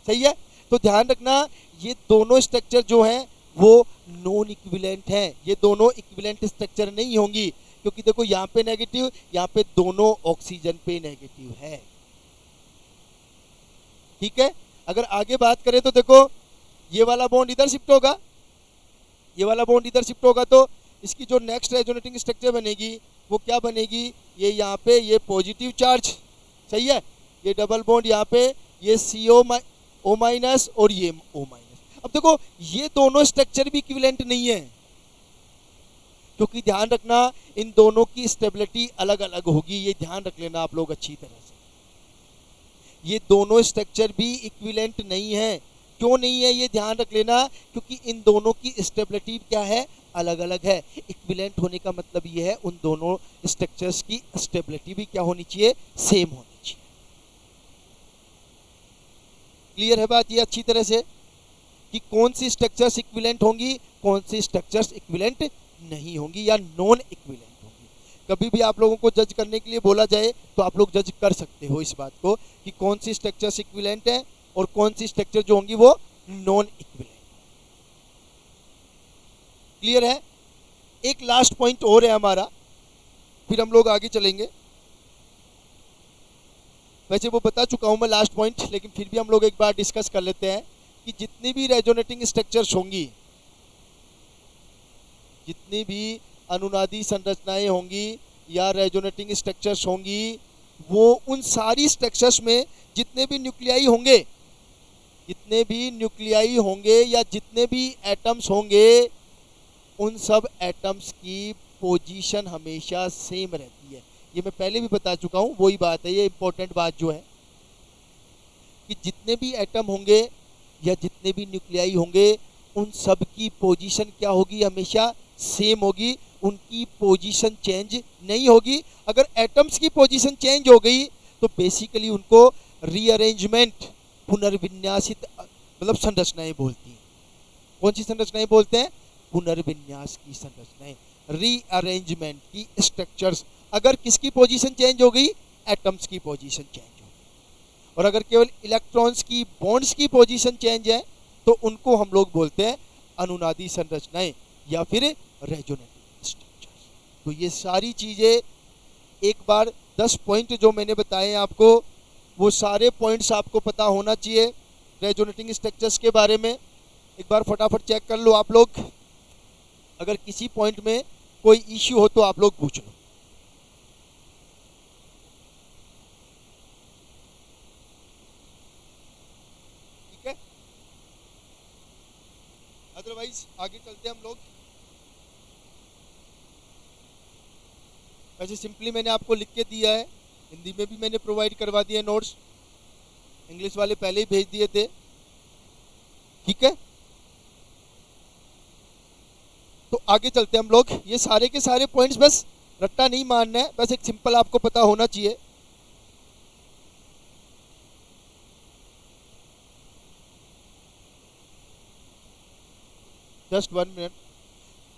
सही है? तो ध्यान रखना ये दोनों स्ट्रक्चर जो हैं वो नॉन इक्विवेलेंट हैं, ये दोनों इक्विवेलेंट स्ट्रक्चर नहीं होंगी, क्योंकि देखो यहाँ पे नेगेटिव, यहाँ पे दोनों ऑक्सीजन पे नेगेटिव है। ठीक है? अगर आगे बात करें तो देखो ये वाला बॉन्ड इधर शिफ्ट होगा, ये वाला बॉन्ड इधर शिफ्ट होगा, तो इसकी जो नेक्स्ट रेजोनेटिंग स्ट्रक्चर बनेगी वो क्या बनेगी? ये यहाँ पे ये पॉजिटिव चार्ज, सही है, ये डबल बॉन्ड यहाँ पे, ये CO- माइनस और ये O माइनस। अब देखो ये दोनों स्ट्रक्चर भी इक्विवेलेंट नहीं है, क्योंकि ध्यान रखना इन दोनों की स्टेबिलिटी अलग अलग होगी। ये ध्यान रख लेना आप लोग अच्छी तरह से। ये दोनों स्ट्रक्चर भी इक्विवेलेंट नहीं है। क्यों नहीं है ये ध्यान रख लेना, क्योंकि इन दोनों की स्टेबिलिटी क्या है? अलग अलग है। इक्विवेलेंट होने का मतलब ये है उन दोनों स्ट्रक्चर्स की स्टेबिलिटी भी क्या होनी चाहिए? सेम होनी चाहिए। क्लियर है बात ये अच्छी तरह से, कि कौन सी स्ट्रक्चर्स इक्विवेलेंट होंगी, कौन सी स्ट्रक्चर्स इक्विवेलेंट नहीं होंगी या नॉन इक्विवेलेंट होंगी। कभी भी आप लोगों को जज करने के लिए बोला जाए तो आप लोग जज कर सकते हो इस बात को कि कौन सी स्ट्रक्चर्स इक्विवेलेंट है और कौन सी स्ट्रक्चर जो होंगी वो नॉन इक्विवेलेंट। क्लियर है? एक लास्ट पॉइंट और है हमारा, फिर हम लोग आगे चलेंगे। वैसे वो बता चुका हूं मैं लास्ट पॉइंट, लेकिन फिर भी हम लोग एक बार डिस्कस कर लेते हैं कि जितनी भी रेजोनेटिंग स्ट्रक्चर्स होंगी, जितनी भी अनुनादी संरचनाएं होंगी या रेजोनेटिंग स्ट्रक्चर्स होंगी, वो उन सारी स्ट्रक्चर्स में जितने भी न्यूक्लियाई होंगे, जितने भी न्यूक्लियाई होंगे या जितने भी एटम्स होंगे, उन सब एटम्स की पोजीशन हमेशा सेम रहती है। ये मैं पहले भी बता चुका हूँ, वही बात है, ये इंपॉर्टेंट बात जो है कि जितने भी एटम होंगे या जितने भी न्यूक्लियाई होंगे, उन सब की पोजीशन क्या होगी, हमेशा सेम होगी, उनकी पोजीशन चेंज नहीं होगी। अगर एटम्स की पोजीशन चेंज हो गई तो बेसिकली उनको रीअरेंजमेंट, पुनर्विन्यासित मतलब संरचनाएं बोलती हैं। कौन सी संरचनाएं बोलते हैं? पुनर्विन्यास की संरचनाएं, रीअरेंजमेंट की स्ट्रक्चर्स। अगर किसकी पोजीशन चेंज हो गई? एटम्स की पोजीशन चेंज हो गई। और अगर केवल इलेक्ट्रॉन्स की बॉन्ड्स की पोजीशन चेंज है तो उनको हम लोग बोलते हैं अनुनादी संरचनाएं या फिर रेजोनेटिंग स्ट्रक्चर्स। तो ये सारी चीजें एक बार 10 पॉइंट जो मैंने बताए आपको, वो सारे पॉइंट्स आपको पता होना चाहिए रेजोनेटिंग स्ट्रक्चर्स के बारे में। एक बार फटाफट चेक कर लो आप लोग, अगर किसी पॉइंट में कोई इश्यू हो तो आप लोग पूछ लो। ठीक है, अदरवाइज आगे चलते हम लोग। वैसे सिंपली मैंने आपको लिख के दिया है, हिंदी में भी मैंने प्रोवाइड करवा दिए नोट्स, इंग्लिश वाले पहले ही भेज दिए थे। ठीक है, तो आगे चलते हम लोग। ये सारे के सारे पॉइंट्स बस रट्टा नहीं मारना है, बस एक सिंपल आपको पता होना चाहिए। Just 1 minute.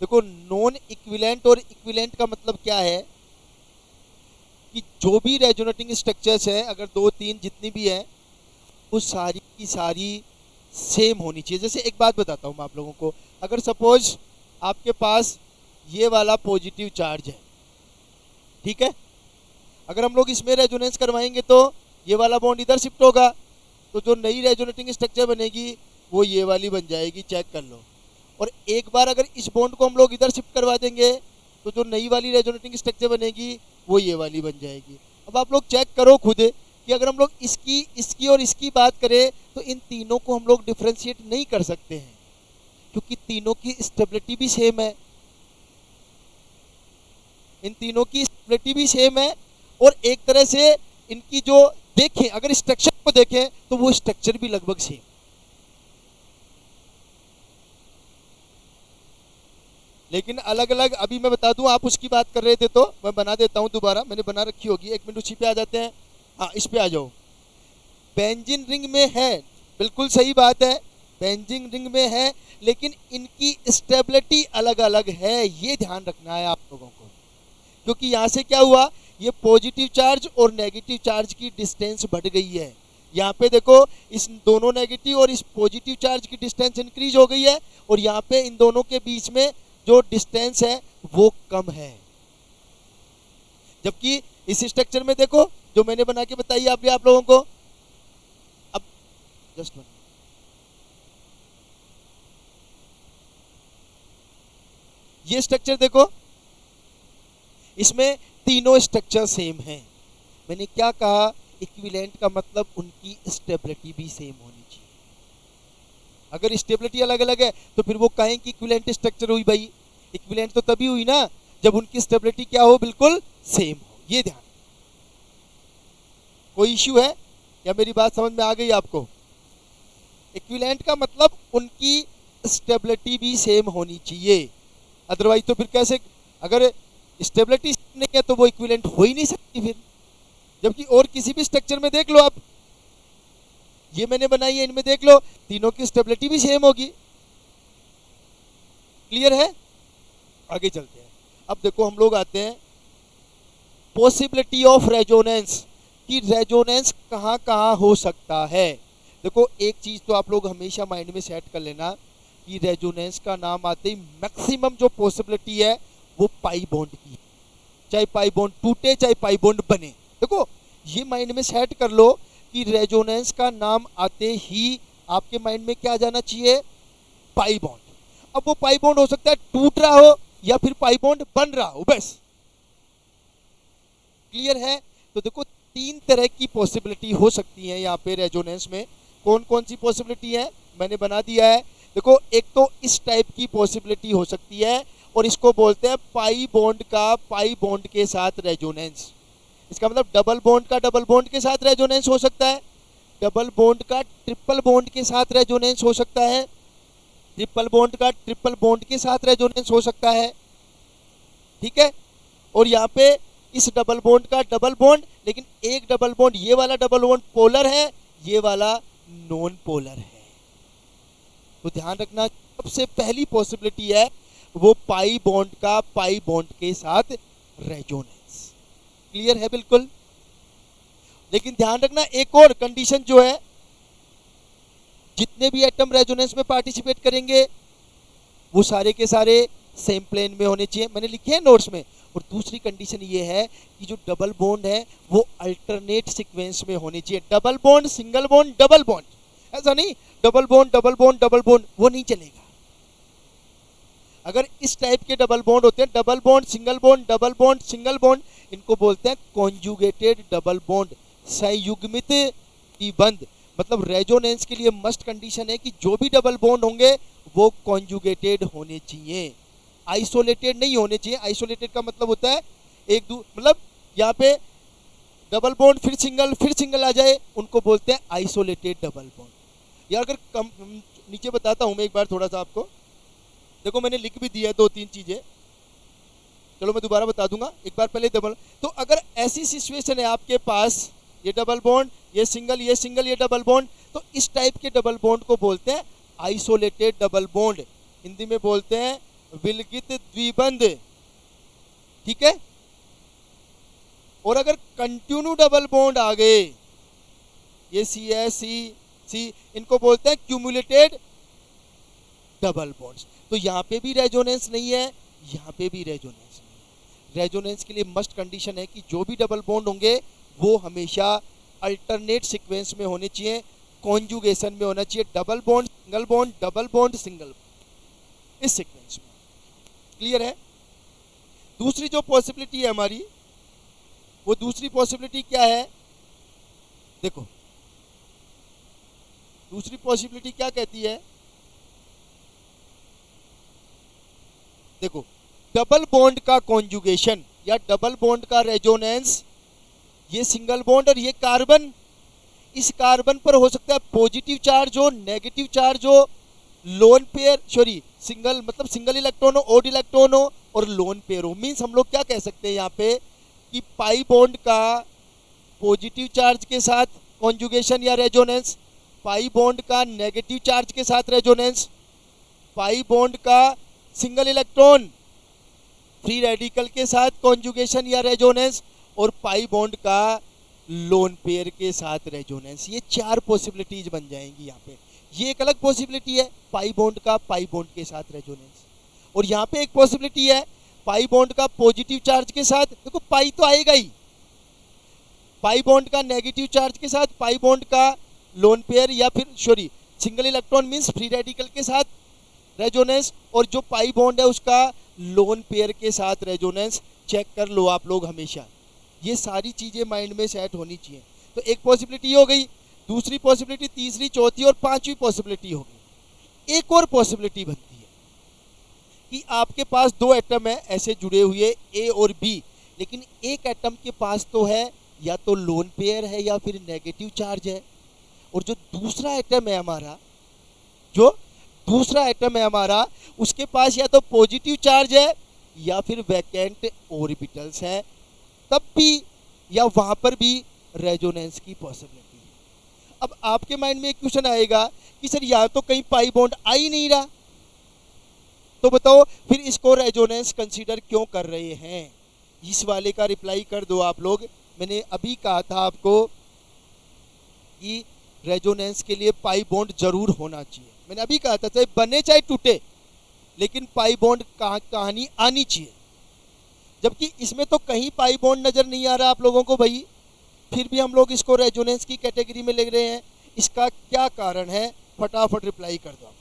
देखो, नॉन इक्विवेलेंट और इक्विवेलेंट का मतलब क्या है कि जो भी रेजोनेटिंग स्ट्रक्चर्स है, अगर 2-3 जितनी भी है, वो सारी की सारी सेम होनी चाहिए। जैसे एक बात बताता हूँ मैं आप लोगों को, अगर सपोज आपके पास ये वाला पॉजिटिव चार्ज है, ठीक है, अगर हम लोग इसमें रेजोनेंस करवाएंगे तो ये वाला बॉन्ड इधर शिफ्ट होगा, तो जो नई रेजोनेटिंग स्ट्रक्चर बनेगी वो ये वाली बन जाएगी, चेक कर लो। और एक बार अगर इस बॉन्ड को हम लोग इधर शिफ्ट करवा देंगे तो जो नई वाली रेजोनेटिंग स्ट्रक्चर बनेगी वो ये वाली बन जाएगी। अब आप लोग चेक करो खुद कि अगर हम लोग इसकी और इसकी बात करें तो इन तीनों को हम लोग डिफ्रेंशिएट नहीं कर सकते हैं, क्योंकि तीनों की स्टेबिलिटी भी सेम है, इन तीनों की स्टेबिलिटी भी सेम है। और एक तरह से इनकी जो देखें, अगर स्ट्रक्चर को देखें तो वो स्ट्रक्चर भी लगभग सेम। लेकिन अलग अलग, अभी मैं बता दूं, आप उसकी बात कर रहे थे तो मैं बना देता हूं दोबारा, मैंने बना रखी होगी। 1 मिनट उसी पे आ जाते हैं। हाँ, इस पे आ जाओ। बेंजीन रिंग में है, बिल्कुल सही बात है, बेंजीन रिंग में है, लेकिन इनकी स्टेबिलिटी अलग अलग है, ये ध्यान रखना है आप लोगों को। क्योंकि यहाँ से क्या हुआ, ये पॉजिटिव चार्ज और नेगेटिव चार्ज की डिस्टेंस बढ़ गई है। यहाँ पे देखो, इस दोनों नेगेटिव और इस पॉजिटिव चार्ज की डिस्टेंस इंक्रीज हो गई है, और यहाँ पे इन दोनों के बीच में जो डिस्टेंस है वो कम है। जबकि इस स्ट्रक्चर में देखो, जो मैंने बना के बताई आप लोगों को, अब जस्ट ये स्ट्रक्चर देखो, इसमें तीनों स्ट्रक्चर सेम हैं। मैंने क्या कहा, इक्विवेलेंट का मतलब उनकी स्टेबिलिटी भी सेम होनी चाहिए। अगर स्टेबिलिटी अलग अलग है तो फिर वो कहें कि इक्विवेलेंट स्ट्रक्चर हुई। भाई, इक्विवेलेंट तो तभी हुई ना जब उनकी स्टेबिलिटी क्या हो, बिल्कुल सेम हो। ये ध्यान। कोई इश्यू है या मेरी बात समझ में आ गई आपको? इक्विवेलेंट का मतलब उनकी स्टेबिलिटी भी सेम होनी चाहिए, अदरवाइज तो फिर कैसे, अगर स्टेबिलिटी नहीं है तो वो इक्विवेलेंट हो ही नहीं सकती फिर। जबकि और किसी भी स्ट्रक्चर में देख लो आप, ये मैंने बनाई है, इनमें देख लो, तीनों की स्टेबिलिटी भी सेम होगी। क्लियर है? आगे चलते हैं। अब देखो, हम लोग आते हैं पॉसिबिलिटी ऑफ रेजोनेंस, कि रेजोनेंस कहाँ कहाँ हो सकता है। देखो, एक चीज तो आप लोग हमेशा माइंड में सेट कर लेना कि रेजोनेंस का नाम आते ही मैक्सिमम जो पॉसिबिलिटी है वो पाई बॉन्ड की, चाहे पाई बॉन्ड टूटे चाहे पाई बॉन्ड बने। देखो, ये माइंड में सेट कर लो कि रेजोनेंस का नाम आते ही आपके माइंड में क्या जाना चाहिए, पाई बॉन्ड। अब वो पाई बॉन्ड हो सकता है टूट रहा हो या फिर पाई बॉन्ड बन रहा हो, बस। क्लियर है? तो देखो, तीन तरह की पॉसिबिलिटी हो सकती है यहाँ पे रेजोनेंस में। कौन कौन सी पॉसिबिलिटी है मैंने बना दिया है। देखो, एक तो इस टाइप की पॉसिबिलिटी हो सकती है और इसको बोलते हैं पाई बॉन्ड का पाई बॉन्ड के साथ रेजोनेंस। इसका मतलब डबल बॉन्ड का डबल बॉन्ड के साथ रेजोनेंस हो सकता है, डबल बॉन्ड का ट्रिपल बॉन्ड के साथ रेजोनेंस हो सकता है, ट्रिपल बॉन्ड का ट्रिपल बॉन्ड के साथ रेजोनेंस हो सकता है। ठीक है, और यहाँ पे इस डबल बॉन्ड का डबल बॉन्ड, लेकिन एक डबल बॉन्ड, ये वाला डबल बॉन्ड पोलर है, ये वाला नॉन पोलर है। तो ध्यान रखना, सबसे पहली पॉसिबिलिटी है वो पाई बॉन्ड का पाई बॉन्ड के साथ रेजोनेंस। क्लियर है बिल्कुल। लेकिन ध्यान रखना, एक और कंडीशन जो है, जितने भी एटम रेजोनेंस में पार्टिसिपेट करेंगे वो सारे के सारे सेम प्लेन में होने चाहिए, मैंने लिखे हैं नोट्स में। और दूसरी कंडीशन ये है कि जो डबल बॉन्ड है वो अल्टरनेट सीक्वेंस में होने चाहिए। Double bond single bond double bond, ऐसा नहीं double bond double bond double bond, वो नहीं चलेगा। अगर इस टाइप के डबल बॉन्ड होते हैं, double bond single bond double bond single bond, इनको बोलते हैं कॉन्जुगेटेड डबल बॉन्ड, संयुग्मित द्विबंध। मतलब रेजोनेंस के लिए मस्ट कंडीशन है कि जो भी डबल बॉन्ड होंगे वो कॉन्जुगेटेड होने चाहिए, आइसोलेटेड नहीं होने चाहिए। आइसोलेटेड का मतलब होता है मतलब यहाँ पे डबल बॉन्ड फिर सिंगल आ जाए, उनको बोलते हैं आइसोलेटेड डबल बॉन्ड। यार अगर कम नीचे बताता हूँ मैं एक बार थोड़ा सा आपको, देखो मैंने लिख भी दिया है दो तीन चीजें, चलो मैं दोबारा बता दूंगा एक बार पहले डबल। तो अगर ऐसी सिचुएशन है आपके पास, ये डबल बॉन्ड ये सिंगल ये डबल बॉन्ड, तो इस टाइप के डबल बॉन्ड को बोलते हैं आइसोलेटेड डबल बॉन्ड, हिंदी में बोलते हैं विलगित द्विबंध। ठीक है, और अगर कंटिन्यू डबल बॉन्ड आ गए, ये सी है सी, इनको बोलते हैं क्यूमुलेटेड डबल बॉन्ड्स। तो यहाँ पे भी रेजोनेंस नहीं है, यहाँ पे भी रेजोनेंस नहीं है। रेजोनेंस के लिए मस्ट कंडीशन है कि जो भी डबल बॉन्ड होंगे वो हमेशा अल्टरनेट सीक्वेंस में होने चाहिए, कॉन्जुगेशन में होना चाहिए, डबल बॉन्ड सिंगल बॉन्ड, इस सीक्वेंस में। क्लियर है। दूसरी जो पॉसिबिलिटी है हमारी, वो दूसरी पॉसिबिलिटी क्या है, देखो दूसरी पॉसिबिलिटी क्या कहती है, देखो डबल बॉन्ड का कॉन्जुगेशन या डबल बॉन्ड का रेजोनेंस, ये सिंगल बॉन्ड और ये कार्बन, इस कार्बन पर हो सकता है पॉजिटिव चार्ज हो, नेगेटिव चार्ज हो, लोन पेयर सिंगल मतलब सिंगल इलेक्ट्रॉन हो, ओड इलेक्ट्रॉन हो और लोन पेयर हो। मीन्स हम लोग क्या कह सकते हैं यहाँ पे कि पाई बॉन्ड का पॉजिटिव चार्ज के साथ कॉन्जुगेशन या रेजोनेंस, पाई बॉन्ड का नेगेटिव चार्ज के साथ रेजोनेंस, पाई बॉन्ड का सिंगल इलेक्ट्रॉन फ्री रेडिकल के साथ कॉन्जुगेशन या रेजोनेंस, और पाई बॉन्ड का लोन पेयर के साथ रेजोनेंस। ये चार पॉसिबिलिटीज बन जाएंगी यहाँ पे। ये एक अलग पॉसिबिलिटी है पाई बॉन्ड का पाई बॉन्ड के साथ रेजोनेंस, और यहाँ पे एक पॉसिबिलिटी है पाई बॉन्ड का पॉजिटिव चार्ज के साथ, देखो पाई तो आएगा ही, पाई बॉन्ड का नेगेटिव चार्ज के साथ पाई बॉन्ड का लोन पेयर या फिर single electron means free radical के साथ रेजोनेंस, और जो पाई बॉन्ड है उसका लोन पेयर के साथ रेजोनेंस। चेक कर लो आप लोग हमेशा, ये सारी चीजें माइंड में सेट होनी चाहिए। तो एक पॉसिबिलिटी हो गई, दूसरी पॉसिबिलिटी, तीसरी, चौथी और पांचवी पॉसिबिलिटी हो गई। एक और पॉसिबिलिटी बनती है कि आपके पास दो एटम है ऐसे जुड़े हुए ए और बी, लेकिन एक एटम के पास तो है या तो लोन पेयर है या फिर नेगेटिव चार्ज है, और जो दूसरा एटम है हमारा उसके पास या तो पॉजिटिव चार्ज है या फिर वैकेंट ऑर्बिटल्स है, तब भी या वहां पर भी रेजोनेंस की पॉसिबिलिटी है। अब आपके माइंड में एक क्वेश्चन आएगा कि सर यहाँ तो कहीं पाई बॉन्ड आ ही नहीं रहा, तो बताओ फिर इसको रेजोनेंस कंसीडर क्यों कर रहे हैं। इस वाले का रिप्लाई कर दो आप लोग। मैंने अभी कहा था आपको कि रेजोनेंस के लिए पाई बॉन्ड जरूर होना चाहिए, मैंने अभी कहा था चाहे बने चाहे टूटे, लेकिन पाई बॉन्ड कहानी आनी चाहिए। जबकि इसमें तो कहीं पाई बॉन्ड नजर नहीं आ रहा आप लोगों को भाई, फिर भी हम लोग इसको रेजोनेंस की कैटेगरी में ले रहे हैं। इसका क्या कारण है, फटाफट रिप्लाई कर दो,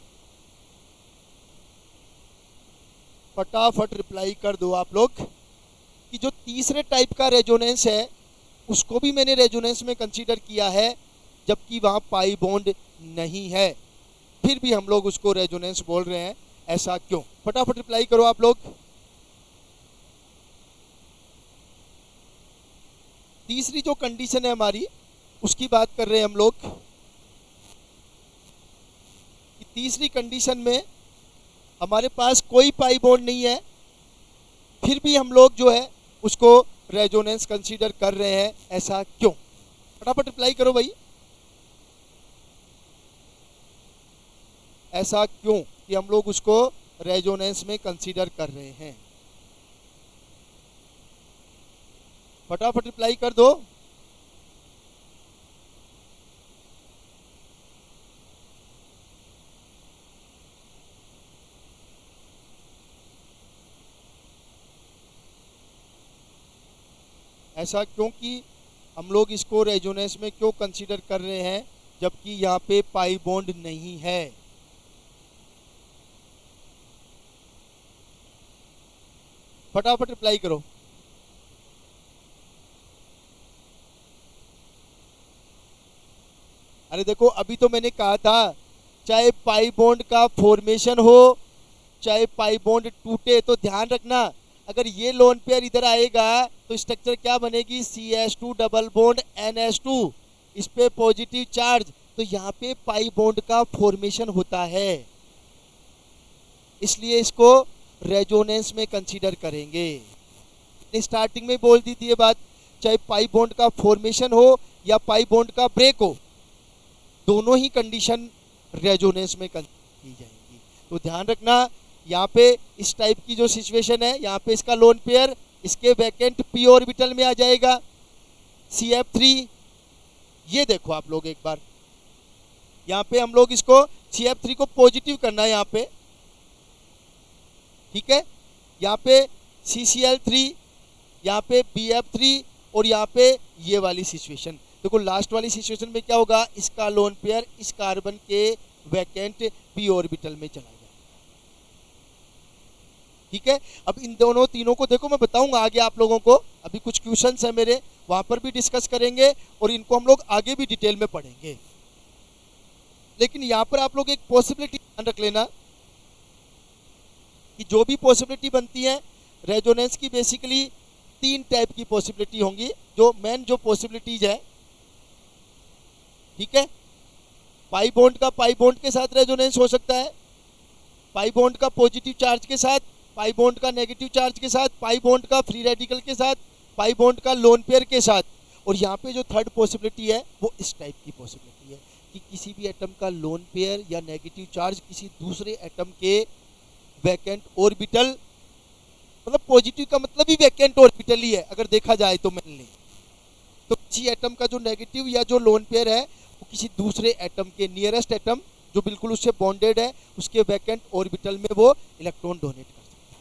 फटाफट रिप्लाई कर दो आप लोग कि जो तीसरे टाइप का रेजोनेंस है उसको भी मैंने रेजोनेंस में कंसीडर किया है, जबकि वहाँ पाई बॉन्ड नहीं है, फिर भी हम लोग उसको रेजोनेंस बोल रहे हैं। ऐसा क्यों? फटाफट रिप्लाई करो आप लोग। तीसरी जो कंडीशन है हमारी, उसकी बात कर रहे हैं हम लोग कि तीसरी कंडीशन में हमारे पास कोई पाई बॉन्ड नहीं है, फिर भी हम लोग जो है उसको रेजोनेंस कंसीडर कर रहे हैं। ऐसा क्यों? फटाफट रिप्लाई करो भाई। ऐसा क्यों कि हम लोग उसको रेजोनेंस में कंसीडर कर रहे हैं? फटाफट रिप्लाई कर दो। ऐसा क्योंकि हम लोग इसको रेजोनेंस में क्यों कंसीडर कर रहे हैं, जबकि यहाँ पे पाई बॉन्ड नहीं है? फटाफट रिप्लाई करो। अरे देखो, अभी तो मैंने कहा था चाहे पाई बॉन्ड का फॉर्मेशन हो चाहे पाई बॉन्ड टूटे, तो ध्यान रखना अगर ये लोन पेयर इधर आएगा तो स्ट्रक्चर क्या बनेगी? CH2 डबल बॉन्ड NH2, इस पे पॉजिटिव चार्ज, तो यहाँ पे पाई बॉन्ड का फॉर्मेशन होता है, इसलिए इसको रेजोनेंस में कंसीडर करेंगे। स्टार्टिंग में बोल दी थी ये बात, चाहे पाई बॉन्ड का फॉर्मेशन हो या पाई बॉन्ड का ब्रेक हो, दोनों ही कंडीशन रेजोनेंस में की जाएंगी। तो ध्यान रखना, यहाँ पे इस टाइप की जो सिचुएशन है, यहाँ पे इसका लोन पेयर इसके वैकेंट p ऑर्बिटल में आ जाएगा CF3। ये देखो आप लोग एक बार, यहाँ पे हम लोग इसको CF3 को पॉजिटिव करना है यहाँ पे, ठीक है। यहाँ पे CCl3, यहाँ पे BF3 और यहाँ पे ये वाली सिचुएशन। देखो लास्ट वाली सिचुएशन में क्या होगा? इसका लोन पेयर इस कार्बन के वैकेंट p ऑर्बिटल में चला जाएगा, ठीक है। अब इन दोनों तीनों को देखो, मैं बताऊंगा आगे आप लोगों को, अभी कुछ क्वेश्चंस है मेरे, वहां पर भी डिस्कस करेंगे और इनको हम लोग आगे भी डिटेल में पढ़ेंगे। लेकिन यहाँ पर आप लोग एक पॉसिबिलिटी ध्यान रख लेना कि जो भी पॉसिबिलिटी बनती है रेजोनेंस की, बेसिकली 3 टाइप की पॉसिबिलिटी होंगी, जो मेन जो पॉसिबिलिटीज है, ठीक है। पाई बॉन्ड का पाई बॉन्ड के साथ रेजोनेंस हो सकता है, पाई बॉन्ड का पॉजिटिव चार्ज के साथ, पाई बॉन्ड का नेगेटिव चार्ज के साथ, पाई बॉन्ड का फ्री रेडिकल के साथ, पाई बॉन्ड का लोन पेयर के साथ, और यहाँ पे जो थर्ड पॉसिबिलिटी है वो इस टाइप की पॉसिबिलिटी है कि किसी भी एटम का लोन पेयर या नेगेटिव चार्ज किसी दूसरे एटम के वैकेंट ऑर्बिटल, मतलब पॉजिटिव का मतलब ही वैकेंट ऑर्बिटल ही है अगर देखा जाए तो मेनली, तो किसी एटम का जो नेगेटिव या जो लोन पेयर है वो किसी दूसरे एटम के नियरेस्ट एटम जो बिल्कुल उससे बॉन्डेड है उसके वैकेंट ऑर्बिटल में वो इलेक्ट्रॉन डोनेट कर सकता है,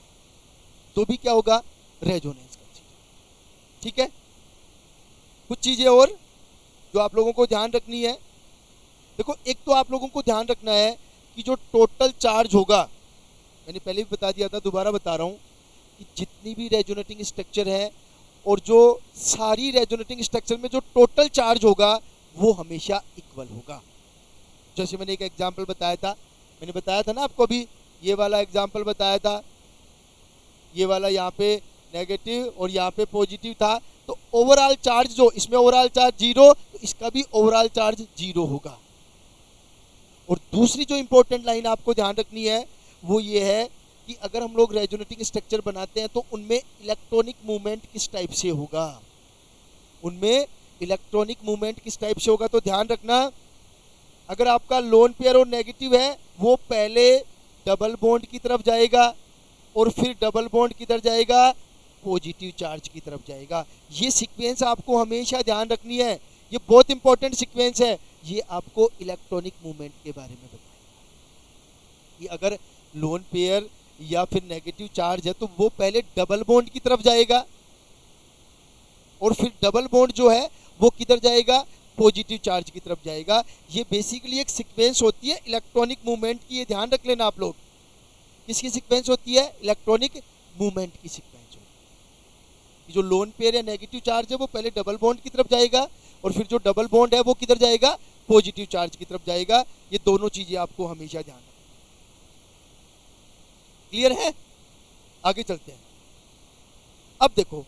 तो भी क्या होगा? रेजोनेंस कंसीडर, ठीक है। कुछ चीजें और जो आप लोगों को ध्यान रखनी है, देखो एक तो आप लोगों को ध्यान रखना है कि जो टोटल चार्ज होगा, मैंने पहले भी बता दिया था, दोबारा बता रहा हूँ कि जितनी भी रेजोनेटिंग स्ट्रक्चर है और जो सारी रेजोनेटिंग स्ट्रक्चर में जो टोटल चार्ज होगा वो हमेशा इक्वल होगा। जैसे मैंने एक एग्जांपल बताया था, मैंने बताया था ना आपको, अभी ये वाला एग्जांपल बताया था, ये वाला यहाँ पे नेगेटिव और यहाँ पे पॉजिटिव था, तो ओवरऑल चार्ज जो इसमें ओवरऑल चार्ज 0, तो इसका भी ओवरऑल चार्ज 0 होगा। और दूसरी जो इंपॉर्टेंट लाइन आपको ध्यान रखनी है वो ये है कि अगर हम लोग रेजोनेटिंग स्ट्रक्चर बनाते हैं तो उनमें इलेक्ट्रॉनिक मूवमेंट किस टाइप से होगा, उनमें इलेक्ट्रॉनिक मूवमेंट किस टाइप से होगा। तो ध्यान रखना, अगर आपका लोन पेयर और नेगेटिव है वो पहले डबल बॉन्ड की तरफ जाएगा और फिर डबल बॉन्ड किधर जाएगा? पॉजिटिव चार्ज की तरफ जाएगा। ये सीक्वेंस आपको हमेशा ध्यान रखनी है, ये बहुत इंपॉर्टेंट सीक्वेंस है, ये आपको इलेक्ट्रॉनिक मूवमेंट के बारे में बताएगा कि अगर लोन पेयर या फिर नेगेटिव चार्ज है तो वो पहले डबल बॉन्ड की तरफ जाएगा और फिर डबल बॉन्ड जो है वो किधर जाएगा? पॉजिटिव चार्ज की तरफ जाएगा। ये बेसिकली एक सीक्वेंस होती है इलेक्ट्रॉनिक मूवमेंट की, ये ध्यान रख लेना आप लोग। किसकी सीक्वेंस होती है? इलेक्ट्रॉनिक मूवमेंट की सीक्वेंस होती है। जो लोन पेयर या नेगेटिव चार्ज है वो पहले डबल बॉन्ड की तरफ जाएगा और फिर जो डबल बॉन्ड है वो किधर जाएगा, पॉजिटिव चार्ज की तरफ जाएगा। ये दोनों चीजें आपको हमेशा ध्यान रखना। क्लियर है? आगे चलते हैं। अब देखो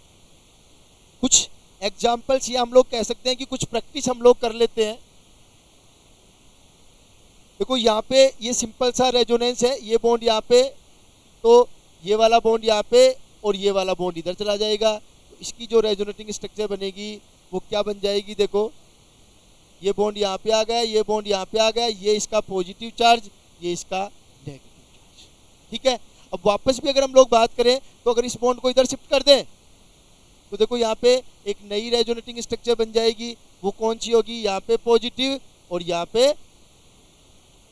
कुछ एग्जाम्पल्स, या हम लोग कह सकते हैं कि कुछ प्रैक्टिस हम लोग कर लेते हैं। देखो यहाँ पे ये सिंपल सा रेजोनेंस है, ये बॉन्ड यहाँ पे, तो ये वाला बॉन्ड यहाँ पे और ये वाला बॉन्ड इधर चला जाएगा। तो इसकी जो रेजोनेटिंग स्ट्रक्चर बनेगी वो क्या बन जाएगी, देखो ये बॉन्ड यहाँ पे आ गया, ये बॉन्ड यहाँ पे आ गया, ये इसका पॉजिटिव चार्ज, ये इसका नेगेटिव चार्ज। ठीक है। अब वापस भी अगर हम लोग बात करें तो अगर इस बॉन्ड को इधर शिफ्ट कर दें तो देखो यहाँ पे एक नई रेजोनेटिंग स्ट्रक्चर बन जाएगी। वो कौन सी होगी, यहाँ पे पॉजिटिव और यहाँ पे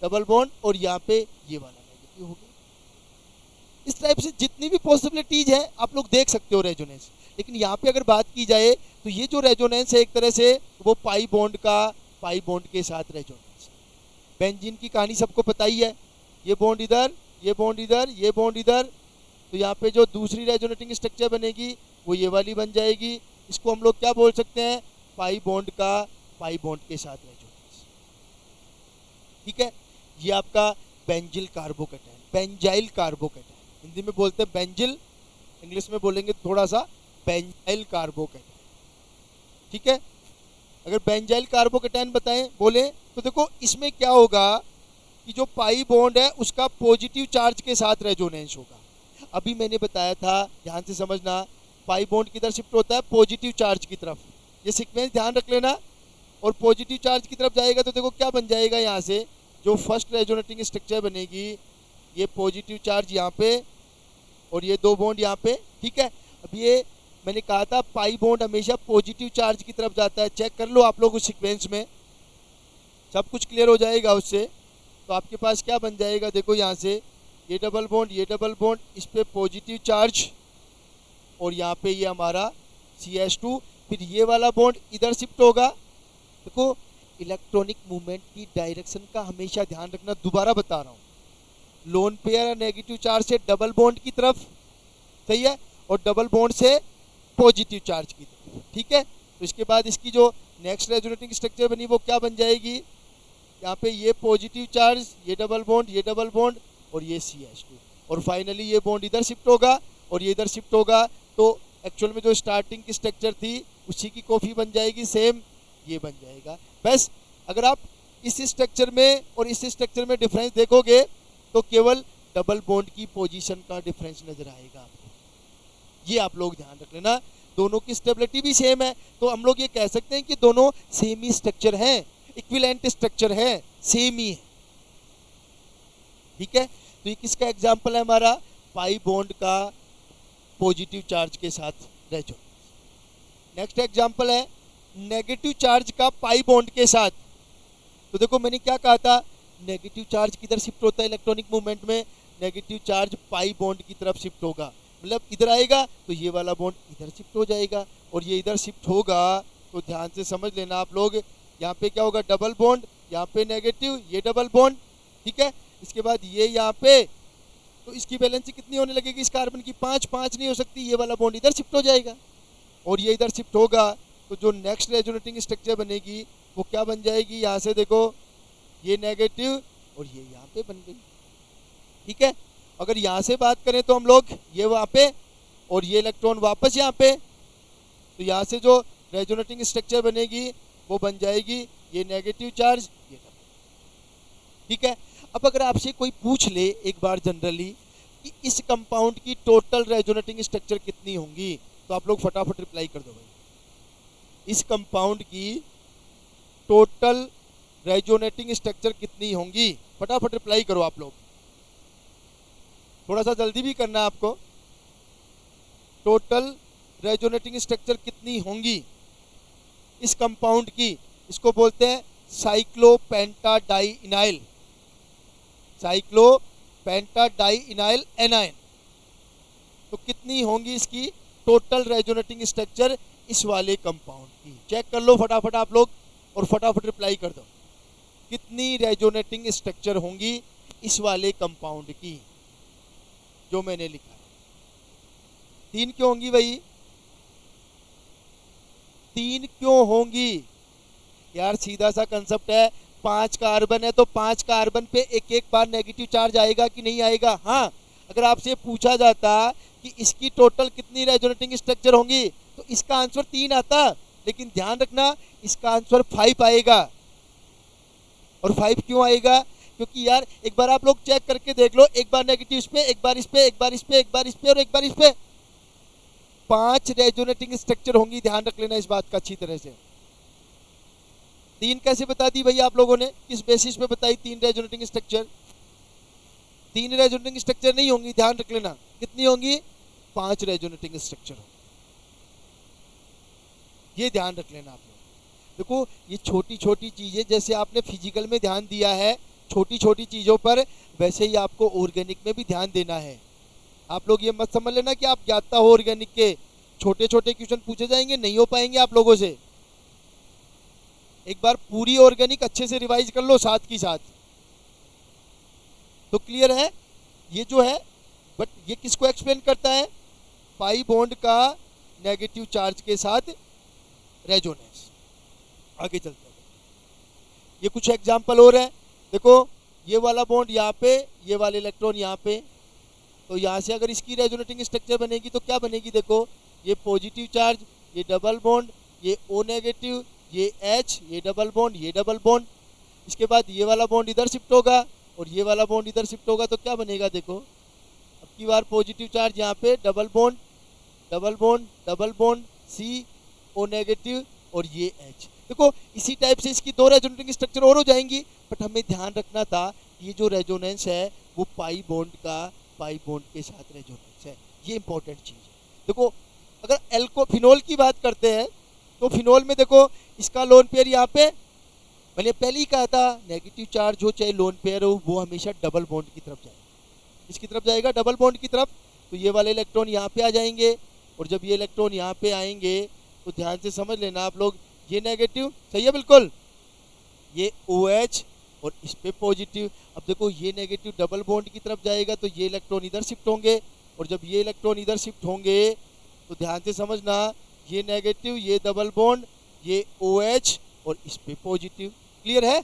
डबल बॉन्ड और यहाँ पे ये वाला नेगेटिव हो गया। इस टाइप से जितनी भी पॉसिबिलिटीज है आप लोग देख सकते हो रेजोनेंस। लेकिन यहाँ पे अगर बात की जाए तो ये जो रेजोनेंस है एक तरह से वो पाई बॉन्ड के साथ रेजोनेंस। बेंजीन की कहानी सबको पता ही है, ये बॉन्ड इधर, ये बॉन्ड इधर, ये बॉन्ड इधर, तो यहाँ पे जो दूसरी रेजोनेटिंग स्ट्रक्चर बनेगी वो ये वाली बन जाएगी। इसको हम लोग क्या बोल सकते हैं, पाई बॉन्ड के साथ रेजोनेंस। ठीक है। ये आपका benzyl carbocation, benzyl carbocation, Hindi में बोलते हैं बेंजिल, इंग्लिश में बोलेंगे थोड़ा सा बेंजाइल कार्बोकैटायन। ठीक है। अगर बेंजाइल कार्बोकैटायन बताएं बोले तो देखो इसमें क्या होगा कि जो पाई बॉन्ड है उसका पॉजिटिव चार्ज के साथ रेजोनेंस होगा। अभी मैंने बताया था, ध्यान से समझना, पाई बॉन्ड किधर शिफ्ट होता है, पॉजिटिव चार्ज की तरफ। ये सीक्वेंस ध्यान रख लेना। और पॉजिटिव चार्ज की तरफ जाएगा तो देखो क्या बन जाएगा, यहाँ से जो फर्स्ट रेजोनेटिंग स्ट्रक्चर बनेगी ये पॉजिटिव चार्ज यहाँ पे और ये दो बॉन्ड यहाँ पे। ठीक है। अब ये मैंने कहा था पाई बॉन्ड हमेशा पॉजिटिव चार्ज की तरफ जाता है। चेक कर लो आप लोग उस सीक्वेंस में, सब कुछ क्लियर हो जाएगा उससे। तो आपके पास क्या बन जाएगा, देखो यहाँ से ये डबल बॉन्ड, ये डबल बॉन्ड, इस पे पॉजिटिव चार्ज और यहाँ पे ये हमारा CH2। फिर ये वाला बॉन्ड इधर शिफ्ट होगा। देखो इलेक्ट्रॉनिक मूवमेंट की डायरेक्शन का हमेशा ध्यान रखना, दोबारा बता रहा हूँ, लोन पेयर नेगेटिव चार्ज से डबल बॉन्ड की तरफ, सही है, और डबल बॉन्ड से पॉजिटिव चार्ज की तरफ। ठीक है। तो इसके बाद इसकी जो नेक्स्ट रेजोनेटिंग स्ट्रक्चर बनी वो क्या बन जाएगी, यहाँ पे ये पॉजिटिव चार्ज, ये डबल बॉन्ड, ये डबल बॉन्ड और ये CH2, और फाइनली ये बॉन्ड इधर शिफ्ट होगा और ये इधर शिफ्ट होगा। तो एक्चुअल में जो स्टार्टिंग की स्ट्रक्चर थी उसी की कॉपी बन जाएगी, सेम ये बन जाएगा। बस अगर आप इस स्ट्रक्चर में और इस स्ट्रक्चर में डिफरेंस देखोगे तो केवल डबल बॉन्ड की पोजीशन का डिफरेंस नजर आएगा आपको। ये आप लोग ध्यान रख लेना। दोनों की स्टेबिलिटी भी सेम है, तो हम लोग ये कह सकते हैं कि दोनों सेम ही स्ट्रक्चर है, इक्विवेलेंट स्ट्रक्चर है, सेम ही है। ठीक है। तो ये किसका एग्जाम्पल है, हमारा पाई बॉन्ड का पॉजिटिव चार्ज के साथ रेजोनेंस। नेक्स्ट एग्जाम्पल है नेगेटिव चार्ज का पाई बॉन्ड के साथ। तो देखो मैंने क्या कहा था, नेगेटिव चार्ज किधर शिफ्ट होता है इलेक्ट्रॉनिक मूवमेंट में, नेगेटिव चार्ज पाई बॉन्ड की तरफ शिफ्ट होगा। मतलब इधर आएगा तो ये वाला बॉन्ड इधर शिफ्ट हो जाएगा और ये इधर शिफ्ट होगा। तो ध्यान से समझ लेना आप लोग, यहाँ पे क्या होगा, डबल बॉन्ड, यहाँ पे नेगेटिव, ये डबल बॉन्ड। ठीक है। इसके बाद ये यहाँ पे, तो इसकी वैलेंसी कितनी होने लगेगी इस कार्बन की, 5 5 नहीं हो सकती, ये वाला बॉन्ड इधर शिफ्ट हो जाएगा और ये इधर शिफ्ट होगा। तो जो नेक्स्ट रेजोनेटिंग स्ट्रक्चर बनेगी वो क्या बन जाएगी, यहाँ से देखो ये नेगेटिव और ये यहाँ पे बन गई। ठीक है। अगर यहाँ से बात करें तो हम लोग ये वहाँ पे और ये इलेक्ट्रॉन वापस यहाँ पे, तो यहाँ से जो रेजोनेटिंग स्ट्रक्चर बनेगी वो बन जाएगी ये नेगेटिव चार्ज, ये डबल। ठीक है। अब अगर आपसे कोई पूछ ले एक बार जनरली कि इस कंपाउंड की टोटल रेजोनेटिंग स्ट्रक्चर कितनी होंगी, तो आप लोग फटाफट रिप्लाई कर दो भाई। इस कंपाउंड की टोटल रेजोनेटिंग स्ट्रक्चर कितनी होंगी, फटाफट रिप्लाई करो आप लोग, थोड़ा सा जल्दी भी करना आपको। टोटल रेजोनेटिंग स्ट्रक्चर कितनी होंगी इस कंपाउंड की, इसको बोलते हैं साइक्लोपेंटाडाइइनाइल, साइक्लोपेंटाडाइइनाइल एनायन। तो कितनी होंगी इसकी टोटल रेजोनेटिंग स्ट्रक्चर इस वाले कंपाउंड की, चेक कर लो फटाफट आप लोग और फटाफट रिप्लाई कर दो। कितनी रेजोनेटिंग स्ट्रक्चर होंगी इस वाले कंपाउंड की जो मैंने लिखा है, 3 क्यों होंगी भाई, तीन क्यों होंगी? यार सीधा सा कंसेप्ट है, 5 कार्बन है तो 5 कार्बन पे एक एक बार नेगेटिव चार्ज आएगा कि नहीं आएगा? हाँ। अगर आपसे पूछा जाता कि इसकी टोटल कितनी रेजोनेटिंग स्ट्रक्चर होंगी तो इसका आंसर 3 आता, लेकिन ध्यान रखना इसका आंसर 5 आएगा। और 5 क्यों आएगा? क्योंकि यार एक बार आप लोग चेक करके देख लो, एक बार नेगेटिव इस पे, एक बार इस पे, एक बार इस पे, एक बार इस पे और एक बार इस पे, 5 रेजोनेटिंग स्ट्रक्चर होंगी। ध्यान रख लेना इस बात का अच्छी तरह से। 3 कैसे बता दी भैया आप लोगों ने? किस बेसिस पे बताई 3 रेजोनेटिंग स्ट्रक्चर? 3 रेजोनेटिंग स्ट्रक्चर नहीं होंगी, ध्यान रख लेना। कितनी होंगी? 5 रेजोनेटिंग स्ट्रक्चर होंगी। ये ध्यान रख लेना आप लोग। देखो ये छोटी छोटी चीजें, जैसे आपने फिजिकल में ध्यान दिया है छोटी छोटी चीजों पर, वैसे ही आपको ऑर्गेनिक में भी ध्यान देना है। आप लोग ये मत समझ लेना कि आप ज्ञाता हो ऑर्गेनिक के, छोटे छोटे क्वेश्चन पूछे जाएंगे, नहीं हो पाएंगे आप लोगों से। एक बार पूरी ऑर्गेनिक अच्छे से रिवाइज कर लो साथ की साथ, तो क्लियर है ये जो है। बट ये किसको एक्सप्लेन करता है? पाई बॉन्ड का नेगेटिव चार्ज के साथ रेजोनेंस। आगे चलते हैं, ये कुछ एग्जांपल और है। देखो ये वाला बॉन्ड यहाँ पे, ये वाले इलेक्ट्रॉन यहाँ पे, तो यहाँ से अगर इसकी रेजोनेटिंग स्ट्रक्चर बनेगी तो क्या बनेगी? देखो ये पॉजिटिव चार्ज, ये डबल बॉन्ड, ये O नेगेटिव, ये H, ये डबल बॉन्ड, ये डबल बॉन्ड। इसके बाद ये वाला बॉन्ड इधर शिफ्ट होगा और ये वाला बॉन्ड इधर शिफ्ट होगा, तो क्या बनेगा? देखो अब की बार पॉजिटिव चार्ज यहाँ पे, double bond, double bond, double bond, C, O negative और ये H। देखो इसी टाइप से इसकी 2 रेजोनेटिंग स्ट्रक्चर और हो जाएंगी। बट हमें ध्यान रखना था ये जो रेजोनेंस है वो पाई बॉन्ड का पाई बॉन्ड के साथ रेजोनेंस है, ये इंपॉर्टेंट चीज है। देखो अगर एल्को फिनोल की बात करते हैं तो फिनोल में देखो इसका लोन पेयर यहाँ पे, मैंने पहले ही कहा था नेगेटिव चार्ज हो चाहे लोन पेयर हो वो हमेशा डबल बॉन्ड की तरफ जाएगा। इसकी तरफ जाएगा डबल बॉन्ड की तरफ, तो ये वाले इलेक्ट्रॉन यहाँ पे आ जाएंगे और जब ये इलेक्ट्रॉन यहाँ पे आएंगे तो ध्यान से समझ लेना आप लोग, ये नेगेटिव सही है बिल्कुल, ये OH और इस पे पॉजिटिव। अब देखो ये नेगेटिव डबल बॉन्ड की तरफ जाएगा तो ये इलेक्ट्रॉन इधर शिफ्ट होंगे और जब ये इलेक्ट्रॉन इधर शिफ्ट होंगे तो ध्यान से समझना, ये नेगेटिव, ये डबल बॉन्ड, ये OH और इस पे पॉजिटिव। क्लियर है?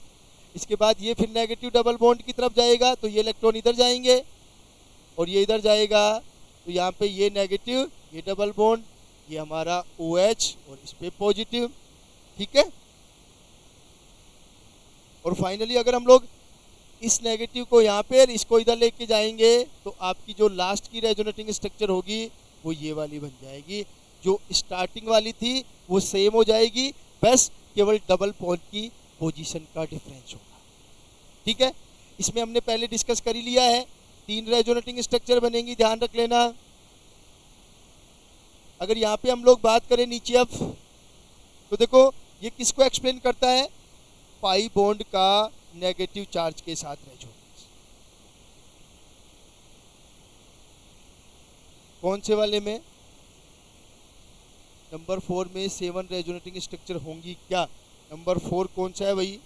इसके बाद ये फिर नेगेटिव डबल बॉन्ड की तरफ जाएगा तो ये इलेक्ट्रॉन इधर जाएंगे और ये इधर जाएगा तो यहाँ पे ये नेगेटिव, ये डबल बॉन्ड, ये हमारा OH और इस पे पॉजिटिव। ठीक है? और फाइनली अगर हम लोग इस नेगेटिव को यहाँ पे और इसको इधर लेके जाएंगे तो आपकी जो लास्ट की रेजोनेटिंग स्ट्रक्चर होगी वो ये वाली बन जाएगी। जो स्टार्टिंग वाली थी वो सेम हो जाएगी, बस केवल डबल बॉन्ड की पोजीशन का डिफरेंस होगा। ठीक है? इसमें हमने पहले डिस्कस कर ही लिया है, 3 रेजोनेटिंग स्ट्रक्चर बनेंगी, ध्यान रख लेना। अगर यहाँ पे हम लोग बात करें नीचे अब, तो देखो ये किसको एक्सप्लेन करता है? पाई बॉन्ड का नेगेटिव चार्ज के साथ रेजोनेंस। कौन से वाले में? नंबर 4 में 7 रेजोनेटिंग स्ट्रक्चर होंगी क्या? नंबर 4 कौन सा है भाई?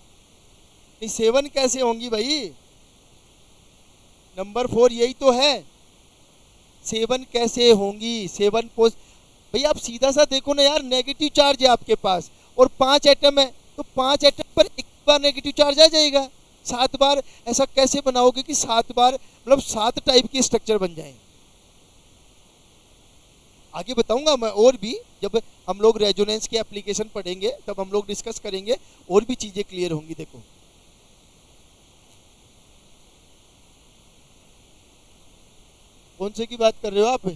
नहीं 7 कैसे होंगी भाई? नंबर 4 यही तो है, 7 कैसे होंगी? 7 पोस्ट भाई आप सीधा सा देखो ना यार, नेगेटिव चार्ज है आपके पास और 5 एटम है, तो 5 एटम पर एक बार नेगेटिव चार्ज आ जाएगा। 7 बार ऐसा कैसे बनाओगे कि 7 बार मतलब 7 टाइप के स्ट्रक्चर बन जाएं? आगे बताऊंगा मैं और भी, जब हम लोग रेजोनेंस के एप्लीकेशन पढ़ेंगे तब हम लोग डिस्कस करेंगे, और भी चीजें क्लियर होंगी। देखो कौन से की बात कर रहे हो आप?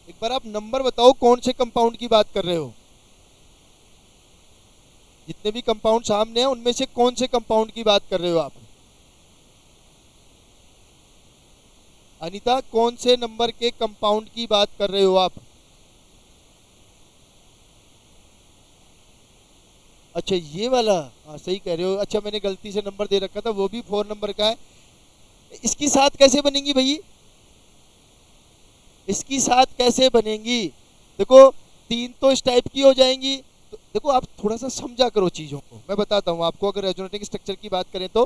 एक बार आप नंबर बताओ कौन से कंपाउंड की बात कर रहे हो? जितने भी कंपाउंड सामने हैं उनमें से कौन से कंपाउंड की बात कर रहे हो आप? अनीता कौन से नंबर के कंपाउंड की बात कर रहे हो आप? अच्छा ये वाला, हाँ सही कह रहे हो। अच्छा मैंने गलती से नंबर दे रखा था, वो भी 4 नंबर का है। इसकी 7 कैसे बनेंगी भाई? इसकी 7 कैसे बनेंगी? देखो 3 तो इस टाइप की हो जाएंगी। तो देखो आप थोड़ा सा समझा करो चीजों को, मैं बताता हूँ आपको। अगर रेजोनेटिंग स्ट्रक्चर की बात करें तो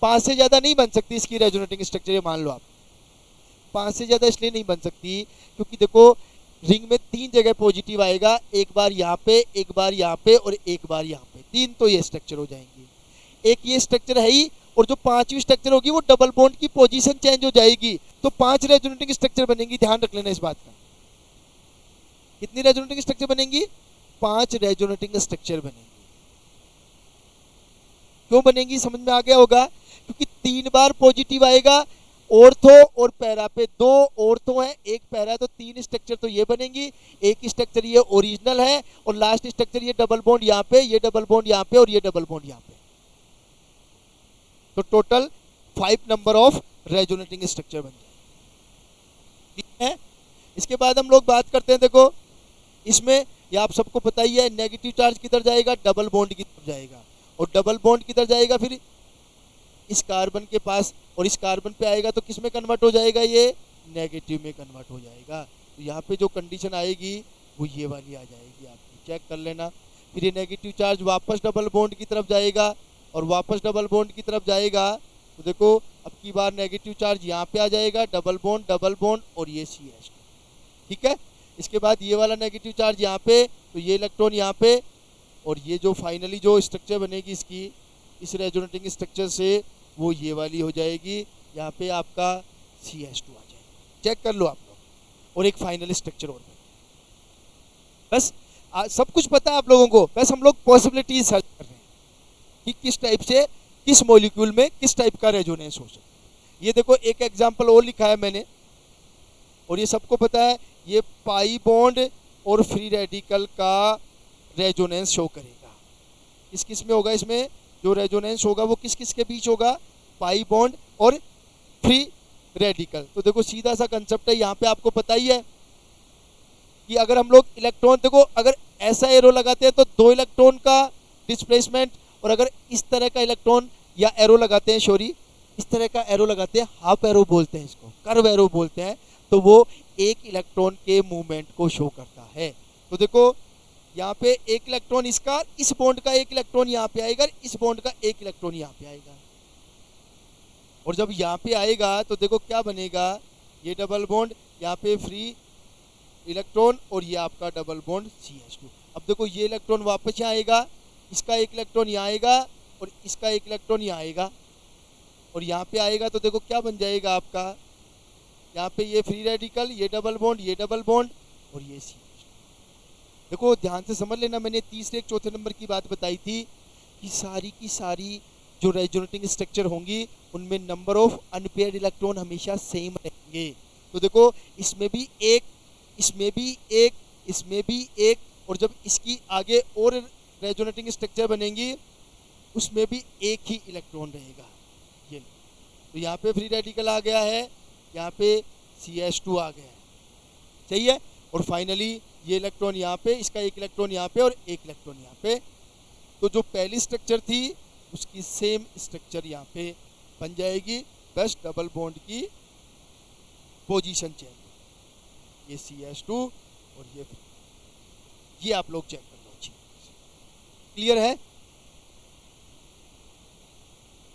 5 से ज़्यादा नहीं बन सकती इसकी रेजोनेटिंग स्ट्रक्चर, ये मान लो आप। 5 से ज़्यादा इसलिए नहीं बन सकती क्योंकि देखो रिंग में 3 जगह पॉजिटिव आएगा, एक बार यहाँ पे, एक बार यहाँ पे और एक बार यहाँ पे, 3 तो ये स्ट्रक्चर हो जाएंगी। एक ये स्ट्रक्चर है ही, और जो 5वीं स्ट्रक्चर होगी वो डबल बॉन्ड की पोजीशन चेंज हो जाएगी, तो 5 रेजोनेटिंग स्ट्रक्चर बनेंगी। ध्यान रख लेना इस बात का। कितनी रेजोनेटिंग स्ट्रक्चर बनेंगी? 5 रेजोनेटिंग स्ट्रक्चर बनेंगी। क्यों बनेंगी समझ में आ गया होगा, क्योंकि 3 बार पॉजिटिव आएगा ऑर्थो और पैरा पे। 2 ऑर्थो है, एक पैरा, तो 3 स्ट्रक्चर तो ये बनेंगी। एक स्ट्रक्चर ये ओरिजिनल है और लास्ट स्ट्रक्चर ये डबल बॉन्ड यहाँ पे, ये डबल बॉन्ड यहाँ पे और ये डबल बॉन्ड यहाँ पे। तो total 5 number of resonating structure बन जाए। ठीक है, इसके बाद हम लोग बात करते हैं, देखो इसमें ये आप सबको पता ही है, नेगेटिव चार्ज किधर जाएगा? डबल बॉन्ड की तरफ जाएगा, और डबल बॉन्ड किधर जाएगा? फिर इस कार्बन के पास, और इस कार्बन पे आएगा तो किस में कन्वर्ट हो जाएगा? ये नेगेटिव में कन्वर्ट हो जाएगा। तो यहाँ पे जो कंडीशन आएगी वो ये वाली आ जाएगी, आपकी चेक कर लेना। फिर ये नेगेटिव चार्ज वापस डबल बॉन्ड की तरफ जाएगा, और वापस डबल बॉन्ड की तरफ जाएगा तो देखो अब की बार नेगेटिव चार्ज यहाँ पे आ जाएगा, डबल बॉन्ड और ये CH2। ठीक है, इसके बाद ये वाला नेगेटिव चार्ज यहाँ पे, तो ये इलेक्ट्रॉन यहाँ पे, और ये जो फाइनली जो स्ट्रक्चर बनेगी इसकी, इस रेजोनेटिंग स्ट्रक्चर से, वो ये वाली हो जाएगी। यहाँ पे आपका CH2 आ जाएगा। चेक कर लो आप लोग। और एक फाइनल स्ट्रक्चर और बस सब कुछ पता है आप लोगों को, बस हम लोग पॉसिबिलिटीज सर्च कर रहे हैं कि किस टाइप से, किस मॉलिक्यूल में किस टाइप का रेजोनेंस हो सकता है। ये देखो एक एग्जांपल और लिखा है मैंने, और ये सबको पता है, ये पाई बॉन्ड और फ्री रेडिकल का रेजोनेंस शो करेगा। किस किस में होगा? इसमें जो रेजोनेंस होगा वो किस किस के बीच होगा? पाई बॉन्ड और फ्री रेडिकल। तो देखो सीधा सा कंसेप्ट है, यहाँ पे आपको पता ही है कि अगर हम लोग इलेक्ट्रॉन, देखो अगर ऐसा एरो लगाते हैं तो 2 इलेक्ट्रॉन का डिस्प्लेसमेंट, और अगर इस तरह का इलेक्ट्रॉन या एरो लगाते हैं, सॉरी इस तरह का एरो लगाते हैं, हाफ एरो बोलते हैं इसको, कर्व एरो बोलते हैं, तो वो एक इलेक्ट्रॉन के मूवमेंट को शो करता है। तो देखो यहाँ पे एक इलेक्ट्रॉन इसका, इस बॉन्ड का एक इलेक्ट्रॉन यहाँ पे आएगा, इस बॉन्ड का एक इलेक्ट्रॉन यहाँ पे आएगा, और जब यहाँ पे आएगा तो देखो क्या बनेगा? ये डबल बॉन्ड, यहाँ पे फ्री इलेक्ट्रॉन, और ये आपका डबल बॉन्ड CH2। अब देखो ये इलेक्ट्रॉन वापस यहाँ आएगा, इसका एक इलेक्ट्रॉन यहाँ आएगा और इसका एक इलेक्ट्रॉन यहाँ आएगा, और यहाँ पे आएगा तो देखो क्या बन जाएगा आपका? यहाँ पे ये फ्री रेडिकल, ये डबल बॉन्ड और ये CH2। देखो ध्यान से समझ लेना, मैंने तीसरे एक चौथे नंबर की बात बताई थी कि सारी की सारी जो रेजोनेटिंग स्ट्रक्चर होंगी उनमें नंबर ऑफ अनपेयर्ड इलेक्ट्रॉन हमेशा सेम रहेंगे। तो देखो इसमें भी एक, इसमें भी एक, इसमें भी एक, और जब इसकी आगे और रेजोनेटिंग स्ट्रक्चर बनेंगी उसमें भी एक ही इलेक्ट्रॉन रहेगा। ये तो यहाँ पे फ्री रेडिकल आ गया है, यहाँ पे CH2 आ गया है, सही है। और फाइनली ये इलेक्ट्रॉन यहाँ पे, इसका एक इलेक्ट्रॉन यहाँ पे और एक इलेक्ट्रॉन यहाँ पे। तो जो पहली स्ट्रक्चर थी उसकी सेम स्ट्रक्चर यहाँ पे बन जाएगी, बस डबल बॉन्ड की पोजीशन चेंज। ये CH2 और ये आप लोग चेक कर लो अच्छी। क्लियर है?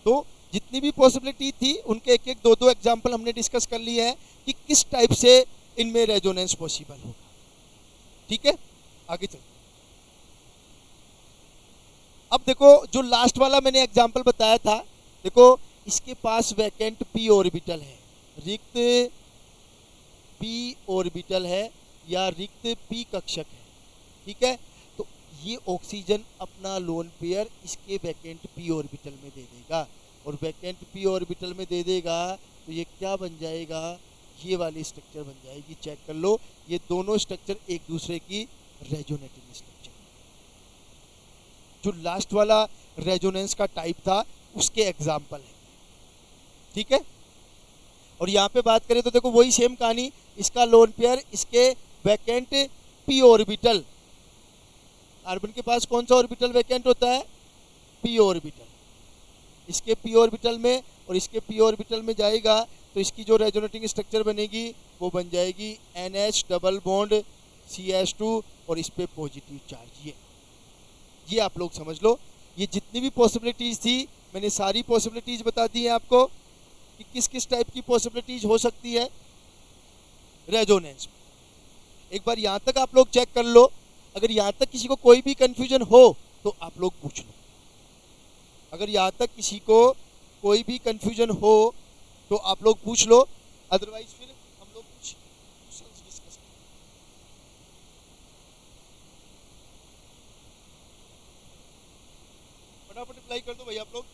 तो जितनी भी पॉसिबिलिटी थी उनके एक एक 2-2 एग्जाम्पल हमने डिस्कस कर लिए हैं कि किस टाइप से इनमें रेजोनेंस पॉसिबल होगा। ठीक है, आगे चलते। अब देखो जो लास्ट वाला मैंने एग्जाम्पल बताया था, देखो इसके पास वैकेंट p ऑर्बिटल है, रिक्त p ऑर्बिटल है या रिक्त p कक्षक है। ठीक है, तो ये ऑक्सीजन अपना लोन पेयर इसके वैकेंट p ऑर्बिटल में दे देगा, और वैकेंट p ऑर्बिटल में दे देगा तो ये क्या बन जाएगा? ये वाली स्ट्रक्चर बन जाएगी। चेक कर लो, ये दोनों स्ट्रक्चर एक दूसरे की रेजोनेटिंग स्ट्रक्चर, जो लास्ट वाला रेजोनेंस का टाइप था उसके एग्जाम्पल है। ठीक है, और यहाँ पे बात करें तो देखो वही सेम कहानी, इसका लोन पेयर इसके वैकेंट p ऑर्बिटल, कार्बन के पास कौन सा ऑर्बिटल वैकेंट होता है? p ऑर्बिटल, इसके p ऑर्बिटल में और इसके p ऑर्बिटल में जाएगा तो इसकी जो रेजोनेटिंग स्ट्रक्चर बनेगी वो बन जाएगी NH डबल बॉन्ड CH2 और इस पे पॉजिटिव चार्ज। ये आप लोग समझ लो, ये जितनी भी पॉसिबिलिटीज थी मैंने सारी पॉसिबिलिटीज बता दी हैं आपको कि किस किस टाइप की पॉसिबिलिटीज हो सकती है रेजोनेंस में। एक बार यहाँ तक आप लोग चेक कर लो, अगर यहाँ तक किसी को कोई भी कंफ्यूजन हो तो आप लोग पूछ लो। अगर यहाँ तक किसी को कोई भी कंफ्यूजन हो तो आप लोग पूछ लो, अदरवाइज फिर हम लोग कुछ क्वेश्चंस डिस्कस करें। फटाफट रिप्लाई कर दो भाई आप लोग।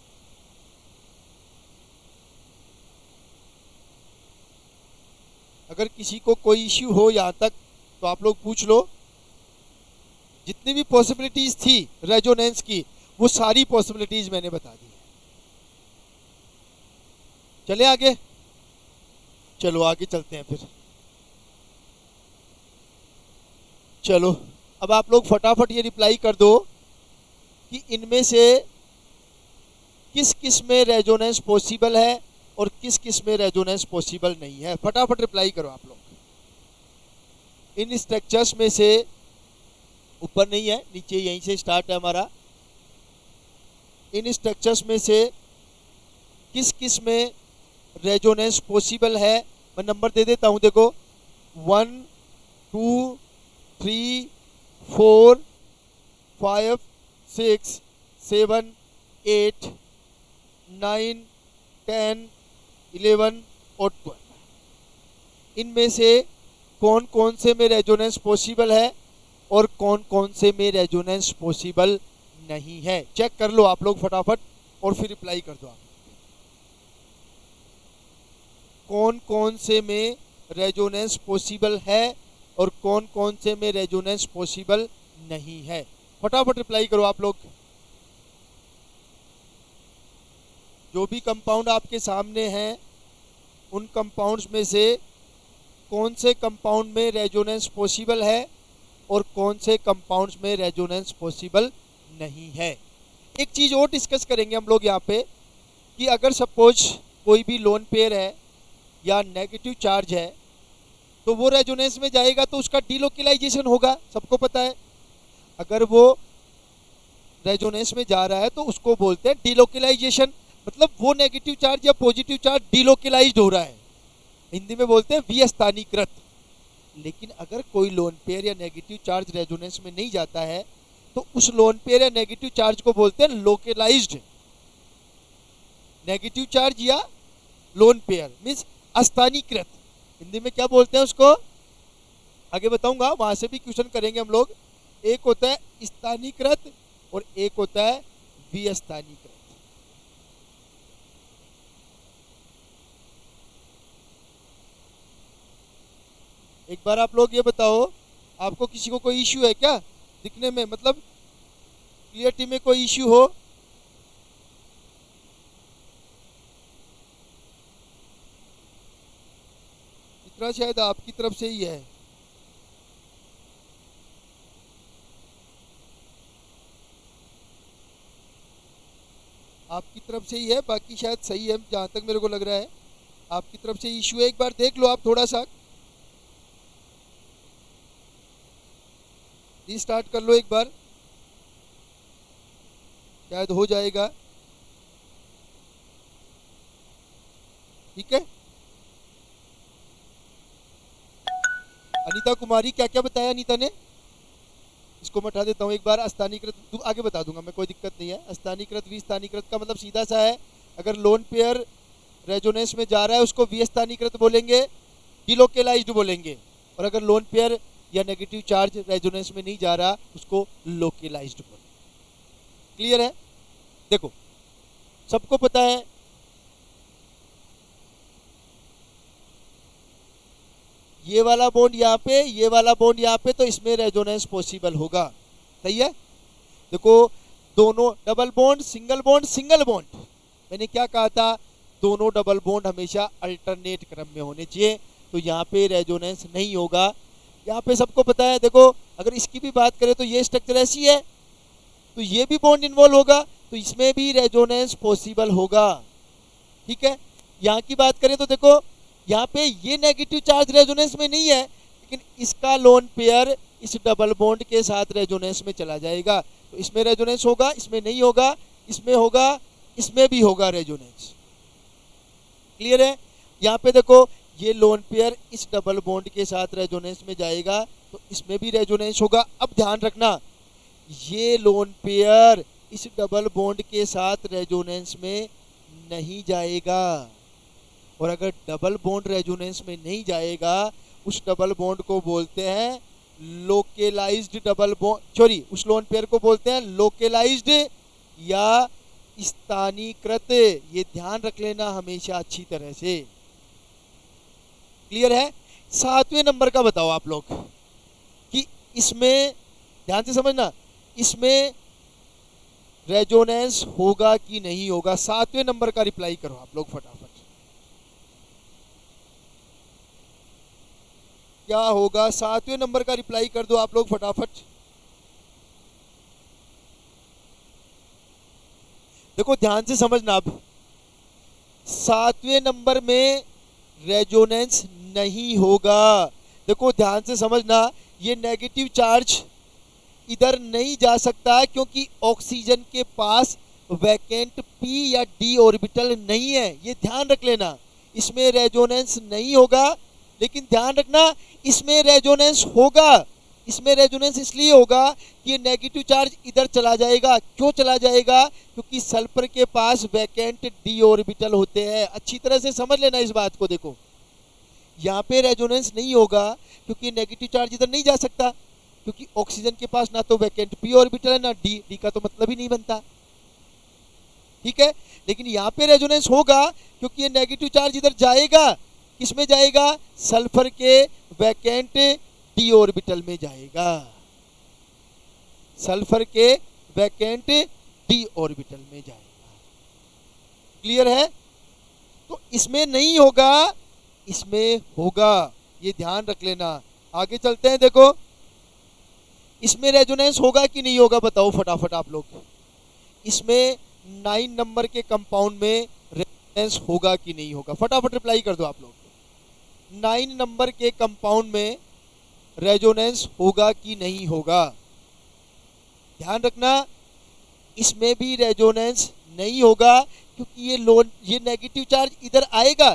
अगर किसी को कोई इश्यू हो यहाँ तक तो आप लोग पूछ लो। जितनी भी पॉसिबिलिटीज थी रेजोनेंस की वो सारी पॉसिबिलिटीज मैंने बता दी है। चले आगे, चलो आगे चलते हैं फिर। चलो अब आप लोग फटाफट ये रिप्लाई कर दो कि इनमें से किस किस में रेजोनेंस पॉसिबल है और किस किस में रेजोनेंस पॉसिबल नहीं है। फटाफट रिप्लाई करो आप लोग। इन स्ट्रक्चर्स में से, ऊपर नहीं है नीचे, यहीं से स्टार्ट है हमारा। इन स्ट्रक्चर्स में से किस किस में रेजोनेंस पॉसिबल है। मैं नंबर दे देता हूं, देखो 1 2 3 4 5 6 7 8 9 10 11 और 12। इनमें से कौन कौन से में रेजोनेंस पॉसिबल है और कौन कौन से में रेजोनेंस पॉसिबल नहीं है। चेक कर लो आप लोग फटाफट और फिर रिप्लाई कर दो आप। कौन कौन से में रेजोनेंस पॉसिबल है और कौन कौन से में रेजोनेंस पॉसिबल नहीं है। फटाफट रिप्लाई करो आप लोग। जो भी कंपाउंड आपके सामने हैं उन कंपाउंड्स में से कौन से कंपाउंड में रेजोनेंस पॉसिबल है और कौन से कंपाउंड्स में रेजोनेंस पॉसिबल नहीं है। एक चीज़ और डिस्कस करेंगे हम लोग यहाँ पे कि अगर सपोज कोई भी लोन पेयर है या नेगेटिव चार्ज है तो वो रेजोनेंस में जाएगा तो उसका डीलोकलाइजेशन होगा, सबको पता है। अगर वो रेजोनेंस में जा रहा है तो उसको बोलते हैं डीलोकलाइजेशन, मतलब वो नेगेटिव चार्ज या पॉजिटिव चार्ज डीलोकलाइज्ड हो रहा है, हिंदी में बोलते हैं विस्थानीकृत। लेकिन अगर कोई लोन पेयर या नेगेटिव चार्ज रेजोनेंस में नहीं जाता है तो उस लोन पेयर या नेगेटिव चार्ज को बोलते हैं लोकलाइज्ड। नेगेटिव चार्ज या लोन पेयर मीन्स अस्थानीकृत, हिंदी में क्या बोलते हैं उसको आगे बताऊंगा, वहां से भी क्वेश्चन करेंगे हम लोग। एक होता है स्थानीकृत और एक होता है विस्थानीकृत। एक बार आप लोग ये बताओ, आपको किसी को कोई इश्यू है क्या दिखने में, मतलब क्लियरिटी में कोई इश्यू हो? इतना शायद आपकी तरफ से ही है। आपकी तरफ से ही है, बाकी शायद सही है जहां तक मेरे को लग रहा है। आपकी तरफ से इश्यू है, एक बार देख लो आप, थोड़ा सा रीस्टार्ट कर लो एक बार, शायद हो जाएगा। ठीक है, अनीता कुमारी क्या क्या बताया अनीता ने, इसको मैं उठा देता हूँ एक बार। स्थानीकृत आगे बता दूंगा मैं, कोई दिक्कत नहीं है। स्थानीकृत विस्थानीकृत का मतलब सीधा सा है, अगर लोन पेयर रेजोनेंस में जा रहा है उसको विस्थानीकृत बोलेंगे, डिलोकलाइज्ड बोलेंगे, और अगर लोन पेयर या नेगेटिव चार्ज रेजोनेंस में नहीं जा रहा उसको लोकलाइज्ड बोलेंगे। क्लियर है? देखो सबको पता है ये वाला बॉन्ड यहाँ पे, ये वाला बॉन्ड यहाँ पे, तो इसमें रेजोनेंस पॉसिबल होगा। सही है? देखो दोनों double bond, single bond, single bond, मैंने क्या कहा था, दोनों डबल बॉन्ड हमेशा अल्टरनेट क्रम में होने चाहिए, तो यहाँ पे रेजोनेंस नहीं होगा। यहाँ पे सबको पता है, देखो अगर इसकी भी बात करें तो ये स्ट्रक्चर ऐसी है तो ये भी बॉन्ड इन्वॉल्व होगा, तो इसमें भी रेजोनेंस पॉसिबल होगा। ठीक है, यहाँ की बात करें तो देखो यहाँ पे ये नेगेटिव चार्ज रेजोनेंस में नहीं है, लेकिन इसका लोन पेयर इस डबल बॉन्ड के साथ रेजोनेंस में चला जाएगा, तो इसमें रेजोनेंस होगा, इसमें नहीं होगा, इसमें होगा, इसमें भी होगा रेजोनेंस। क्लियर है? यहाँ पे देखो ये लोन पेयर इस डबल बॉन्ड के साथ रेजोनेंस में जाएगा तो इसमें भी रेजोनेंस होगा। अब ध्यान रखना ये लोन पेयर इस डबल बॉन्ड के साथ रेजोनेंस में नहीं जाएगा, और अगर डबल बॉन्ड रेजोनेंस में नहीं जाएगा उस डबल बॉन्ड को बोलते हैं लोकेलाइज्ड डबल बॉन्ड, सॉरी उस लोन पेयर को बोलते हैं लोकेलाइज्ड या स्थानीकृत। ये ध्यान रख लेना हमेशा अच्छी तरह से। क्लियर है? 7वें नंबर का बताओ आप लोग कि इसमें ध्यान से समझना, इसमें रेजोनेंस होगा कि नहीं होगा। 7वें नंबर का रिप्लाई करो आप लोग फटाफट। क्या होगा? 7वें नंबर का रिप्लाई कर दो आप लोग फटाफट। देखो ध्यान से समझना, अब 7वें नंबर में रेजोनेंस नहीं होगा। देखो ध्यान से समझना, ये नेगेटिव चार्ज इधर नहीं जा सकता क्योंकि ऑक्सीजन के पास वैकेंट पी या डी ऑर्बिटल नहीं है। ये ध्यान रख लेना, इसमें रेजोनेंस नहीं होगा। लेकिन ध्यान रखना इसमें रेजोनेंस होगा। इसमें रेजोनेंस इसलिए होगा कि ये नेगेटिव चार्ज इधर चला जाएगा। क्यों चला जाएगा? क्योंकि सल्फर के पास वैकेंट डी ऑर्बिटल होते हैं। अच्छी तरह से समझ लेना इस बात को। देखो यहाँ पे रेजोनेंस नहीं होगा क्योंकि नेगेटिव चार्ज इधर नहीं जा सकता, क्योंकि ऑक्सीजन के पास ना तो वैकेंट पी ऑर्बिटल है ना डी। डी का तो मतलब ही नहीं बनता। ठीक है? लेकिन यहाँ पे रेजोनेंस होगा क्योंकि ये नेगेटिव चार्ज इधर जाएगा। किसमें जाएगा? सल्फर के वैकेंट डी ऑर्बिटल में जाएगा। सल्फर के वैकेंट डी ऑर्बिटल में जाएगा। क्लियर है? तो इसमें नहीं होगा, इसमें होगा। ये ध्यान रख लेना। आगे चलते हैं। देखो इसमें रेजोनेंस होगा कि नहीं होगा बताओ फटाफट आप लोग। इसमें 9 नंबर के कंपाउंड में रेजोनेंस होगा कि नहीं होगा? फटाफट रिप्लाई कर दो आप लोग। 9 नंबर के कंपाउंड में रेजोनेंस होगा कि नहीं होगा? ध्यान रखना इसमें भी रेजोनेंस नहीं होगा क्योंकि ये नेगेटिव चार्ज इधर आएगा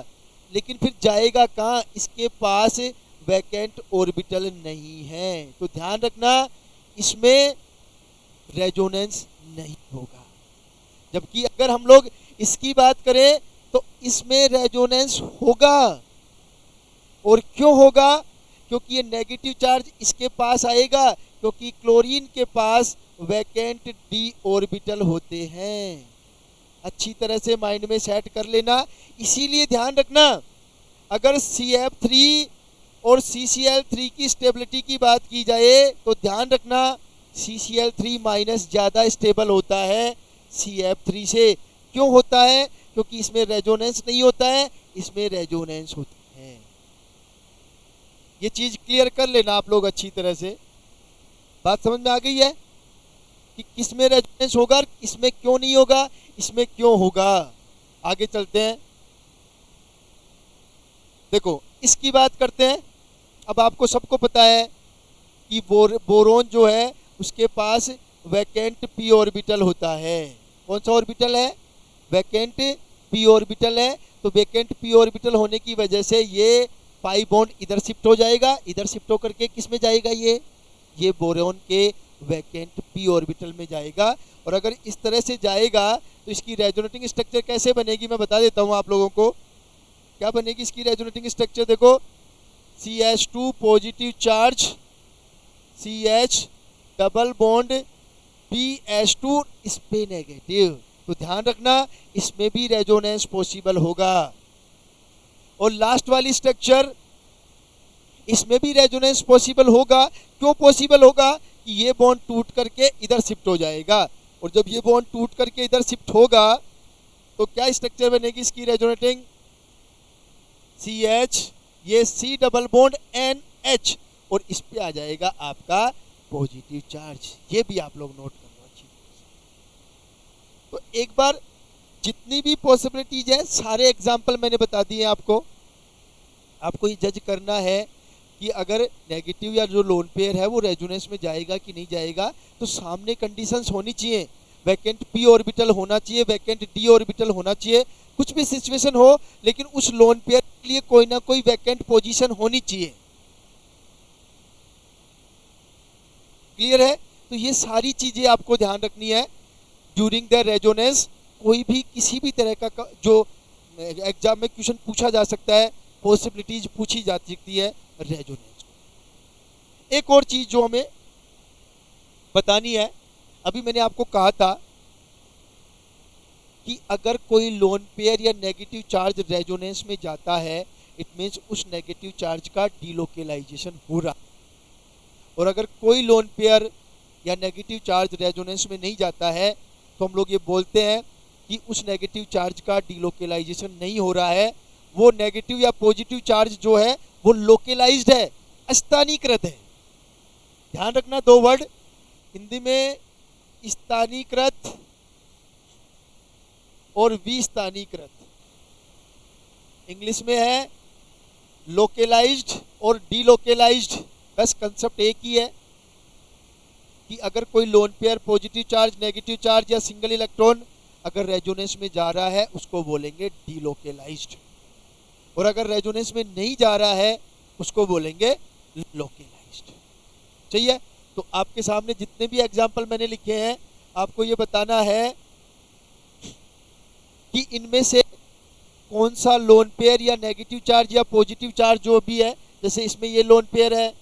लेकिन फिर जाएगा कहाँ? इसके पास वैकेंट ऑर्बिटल नहीं है। तो ध्यान रखना इसमें रेजोनेंस नहीं होगा। जबकि अगर हम लोग इसकी बात करें तो इसमें रेजोनेंस होगा। और क्यों होगा? क्योंकि ये नेगेटिव चार्ज इसके पास आएगा, क्योंकि क्लोरीन के पास वैकेंट डी ऑर्बिटल होते हैं। अच्छी तरह से माइंड में सेट कर लेना। इसीलिए ध्यान रखना अगर CF3 और CCl3 की स्टेबिलिटी की बात की जाए तो ध्यान रखना CCl3 माइनस ज़्यादा स्टेबल होता है CF3 से। क्यों होता है? क्योंकि इसमें रेजोनेंस नहीं होता है, इसमें रेजोनेंस होता है। ये चीज़ क्लियर कर लेना आप लोग अच्छी तरह से। बात समझ में आ गई है कि किसमें रेजोनेंस होगा, इसमें क्यों नहीं होगा, इसमें क्यों होगा। आगे चलते हैं। देखो इसकी बात करते हैं। अब आपको सबको पता है कि बोरोन जो है उसके पास वैकेंट पी ऑर्बिटल होता है। कौन सा ऑर्बिटल है? वैकेंट पी ऑर्बिटल है। तो वैकेंट पी ऑर्बिटल होने की वजह से ये पाई बॉन्ड इधर शिफ्ट हो जाएगा। इधर शिफ्ट होकर के किस में जाएगा? ये बोरोन के वैकेंट पी ऑर्बिटल में जाएगा। और अगर इस तरह से जाएगा तो इसकी रेजोनेटिंग स्ट्रक्चर कैसे बनेगी मैं बता देता हूँ आप लोगों को। क्या बनेगी इसकी रेजोनेटिंग स्ट्रक्चर? देखो CH2 positive charge, CH double bond BH2 इस पे नेगेटिव। तो ध्यान रखना इसमें भी रेजोनेंस पॉसिबल होगा। और लास्ट वाली स्ट्रक्चर इसमें भी रेजोनेंस पॉसिबल होगा। क्यों पॉसिबल होगा? कि ये बॉन्ड टूट करके इधर शिफ्ट हो जाएगा। और जब ये बॉन्ड टूट करके इधर शिफ्ट होगा तो क्या स्ट्रक्चर बनेगी इसकी रेजोनेटिंग? CH, ये C डबल बॉन्ड NH और इस पे आ जाएगा आपका पॉजिटिव चार्ज। ये भी आप लोग नोट कर लो अच्छी तरह से। तो एक बार जितनी भी पॉसिबिलिटीज है सारे एग्जाम्पल मैंने बता दिए आपको। आपको ये जज करना है कि अगर नेगेटिव या जो लोन पेयर है वो रेजोनेंस में जाएगा कि नहीं जाएगा। तो सामने कंडीशंस होनी चाहिए। वैकेंट पी ऑर्बिटल होना चाहिए, वैकेंट डी ऑर्बिटल होना चाहिए, कुछ भी सिचुएशन हो लेकिन उस लोन पेयर के लिए कोई ना कोई वैकेंट पोजीशन होनी चाहिए। क्लियर है? तो ये सारी चीजें आपको ध्यान रखनी है ड्यूरिंग द रेजोनेंस। कोई भी किसी भी तरह का जो एग्जाम में क्वेश्चन पूछा जा सकता है, पॉसिबिलिटीज पूछी जा सकती है रेजोनेंस को। एक और चीज जो हमें बतानी है, अभी मैंने आपको कहा था कि अगर कोई लोन पेयर या नेगेटिव चार्ज रेजोनेंस में जाता है, इट मीन्स उस नेगेटिव चार्ज का डीलोकेलाइजेशन हो रहा है। और अगर कोई लोन पेयर या नेगेटिव चार्ज रेजोनेंस में नहीं जाता है तो हम लोग ये बोलते हैं कि उस नेगेटिव चार्ज का डीलोकेलाइजेशन नहीं हो रहा है, वो नेगेटिव या पॉजिटिव चार्ज जो है वो लोकेलाइज्ड है, स्थानीकृत है। ध्यान रखना, दो वर्ड हिंदी में स्थानीकृत और विस्थानीकृत, इंग्लिश में है लोकेलाइज्ड और डीलोकेलाइज्ड। बस कंसेप्ट एक ही है कि अगर कोई lone pair positive charge, negative charge या सिंगल इलेक्ट्रॉन अगर रेजोनेंस में जा रहा है उसको बोलेंगे डीलोकेलाइज्ड, और अगर रेजोनेंस में नहीं जा रहा है उसको बोलेंगे लोकेलाइज्ड। चाहिए? तो आपके सामने जितने भी एग्जाम्पल मैंने लिखे हैं आपको ये बताना है कि इनमें से कौन सा लोन पेयर या नेगेटिव चार्ज या पॉजिटिव चार्ज जो भी है, जैसे इसमें ये लोन पेयर है,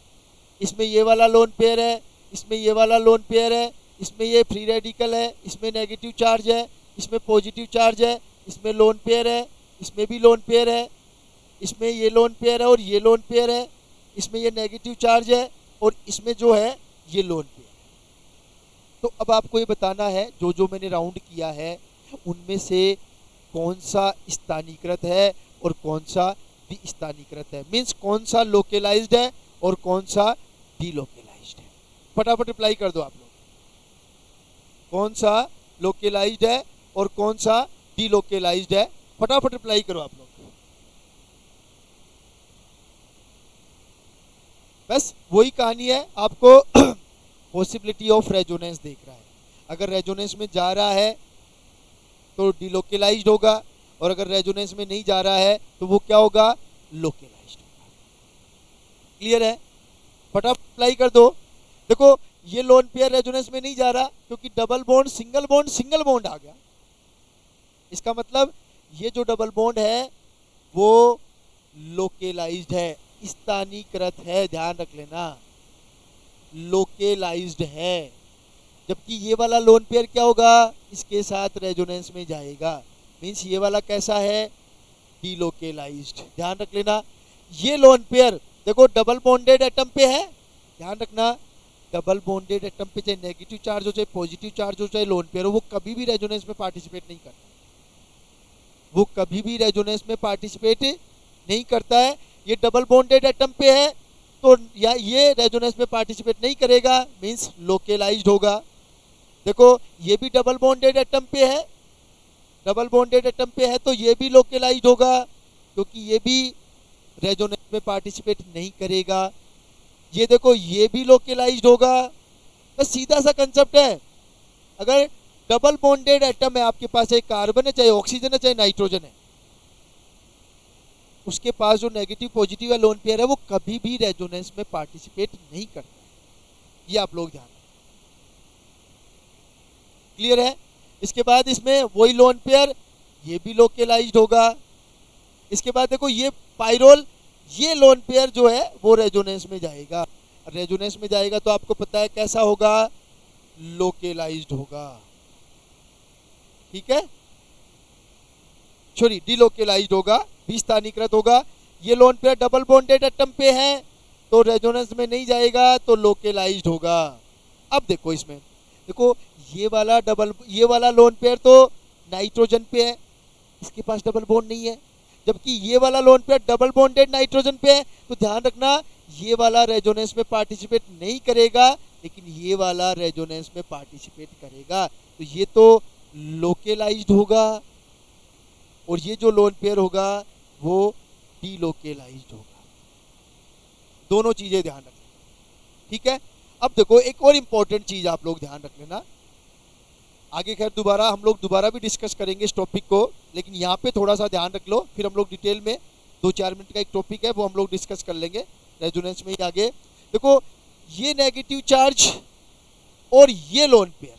इसमें ये वाला लोन पेयर है, इसमें ये वाला लोन पेयर है, इसमें ये फ्री रेडिकल है, इसमें नेगेटिव चार्ज है, इसमें पॉजिटिव चार्ज है, इसमें लोन पेयर है, इसमें भी लोन पेयर है, इसमें ये लोन पेयर है और ये लोन पेयर है, इसमें ये नेगेटिव चार्ज है और इसमें जो है ये लोन पेयर है। तो अब आपको ये बताना है जो जो मैंने राउंड किया है उनमें से कौन सा स्थानीकृत है और कौन सा विस्थानीकृत है, मीन्स कौन सा लोकेलाइज्ड है और कौन सा डीलोकेलाइज्ड है। फटाफट रिप्लाई कर दो आप लोग, कौन सा लोकेलाइज्ड है और कौन सा डीलोकेलाइज्ड है, फटाफट रिप्लाई करो आप लोग। बस वही कहानी है, आपको पॉसिबिलिटी ऑफ रेजोनेंस देख रहा है। अगर रेजोनेंस में जा रहा है तो डीलोकेलाइज्ड होगा, और अगर रेजोनेंस में नहीं जा रहा है तो वो क्या होगा? लोकेलाइज्ड होगा। क्लियर है? फटाफट अप्लाई कर दो। देखो ये लोन पेयर रेजोनेंस में नहीं जा रहा क्योंकि double bond single bond single bond आ गया। इसका मतलब ये जो डबल बॉन्ड है वो लोकेलाइज्ड है, स्थानीकृत है, ध्यान रख लेना, लोकेलाइज्ड है। जबकि ये वाला लोन पेयर क्या होगा? इसके साथ रेजोनेंस में जाएगा, मीन्स ये वाला कैसा है? डीलोकेलाइज्ड। ध्यान रख लेना, ये लोन पेयर देखो डबल बॉन्डेड एटम पे है, ध्यान रखना, डबल बॉन्डेड एटम पे चाहे नेगेटिव चार्ज हो चाहे पॉजिटिव चार्ज हो चाहे लोन पेयर हो, वो कभी भी रेजोनेंस में पार्टिसिपेट नहीं करता, वो कभी भी रेजोनेंस में पार्टिसिपेट नहीं करता है। ये डबल बॉन्डेड एटम पे है तो या ये रेजोनेंस में पार्टिसिपेट नहीं करेगा, मीन्स लोकेलाइज्ड होगा। देखो ये भी डबल बॉन्डेड एटम पे है, डबल बॉन्डेड एटम पे है तो ये भी लोकेलाइज्ड होगा क्योंकि ये भी रेजोनेंस में पार्टिसिपेट नहीं करेगा। ये देखो ये भी लोकेलाइज्ड होगा। बस सीधा सा कंसेप्ट है, अगर डबल बॉन्डेड एटम है आपके पास, चाहे कार्बन है चाहे ऑक्सीजन है चाहे नाइट्रोजन है, उसके पास जो नेगेटिव पॉजिटिव या लोन पेयर है वो कभी भी रेजोनेंस में पार्टिसिपेट नहीं करता है। ये आप लोग ध्यान रखें। क्लियर है? इसके बाद इसमें वही लोन पेयर, ये भी लोकेलाइज्ड होगा। इसके बाद देखो ये पाइरोल, ये लोन पेयर जो है वो रेजोनेंस में जाएगा, रेजोनेंस में जाएगा तो आपको पता है कैसा होगा? लोकेलाइज्ड होगा। ठीक है, सॉरी डीलोकेलाइज्ड होगा, विस्थानीकृत होगा। ये lone pair double bonded atom पे है तो रेजोनेंस में नहीं जाएगा तो लोकेलाइज्ड होगा। अब देखो इसमें, देखो ये वाला लोन पेयर तो नाइट्रोजन पे है, इसके पास डबल बॉन्ड नहीं है, जबकि ये वाला lone pair double bonded nitrogen पे है। तो ध्यान रखना ये वाला रेजोनेंस में पार्टिसिपेट नहीं करेगा लेकिन ये वाला रेजोनेंस में पार्टिसिपेट करेगा, तो ये तो लोकेलाइज्ड होगा और ये जो लोन पेयर होगा वो डीलोकेलाइज्ड होगा। दोनों चीजें ध्यान रखना। ठीक है, अब देखो एक और इंपॉर्टेंट चीज आप लोग ध्यान रख लेना, आगे खैर दोबारा हम लोग दोबारा भी डिस्कस करेंगे इस टॉपिक को, लेकिन यहाँ पे थोड़ा सा ध्यान रख लो, फिर हम लोग डिटेल में 2-4 मिनट का एक टॉपिक है वो हम लोग डिस्कस कर लेंगे रेजोनेंस में ही आगे। देखो ये नेगेटिव चार्ज और ये लोन पेयर,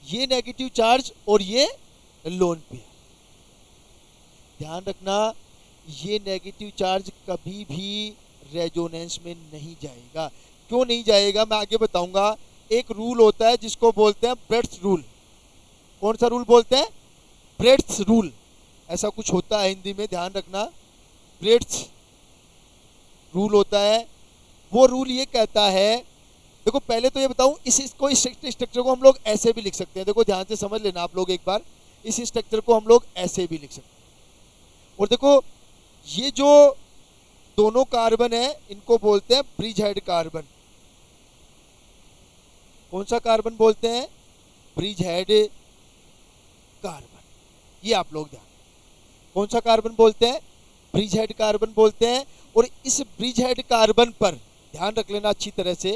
ये नेगेटिव चार्ज और ये लोन पेयर, ध्यान रखना ये नेगेटिव चार्ज कभी भी रेजोनेंस में नहीं जाएगा। क्यों नहीं जाएगा मैं आगे बताऊंगा। एक रूल होता है जिसको बोलते हैं ब्रेड्थ रूल। कौन सा रूल बोलते हैं? ब्रेड्थ रूल, ऐसा कुछ होता है हिंदी में, ध्यान रखना। ब्रेड्थ रूल होता है। वो रूल ये कहता है, देखो पहले तो ये बताऊं, इस स्ट्रक्चर को हम लोग ऐसे भी लिख सकते हैं। देखो ध्यान से समझ लेना आप लोग एक बार, इस स्ट्रक्चर को हम लोग ऐसे भी लिख सकते हैं। और देखो ये जो दोनों कार्बन है इनको बोलते हैं ब्रिज हेड कार्बन। कौन सा कार्बन बोलते हैं? Bridge head carbon. ये आप लोग ध्यान, कौन सा कार्बन बोलते हैं? ब्रिज हेड कार्बन बोलते हैं। और इस ब्रिज हेड कार्बन पर ध्यान रख लेना अच्छी तरह से,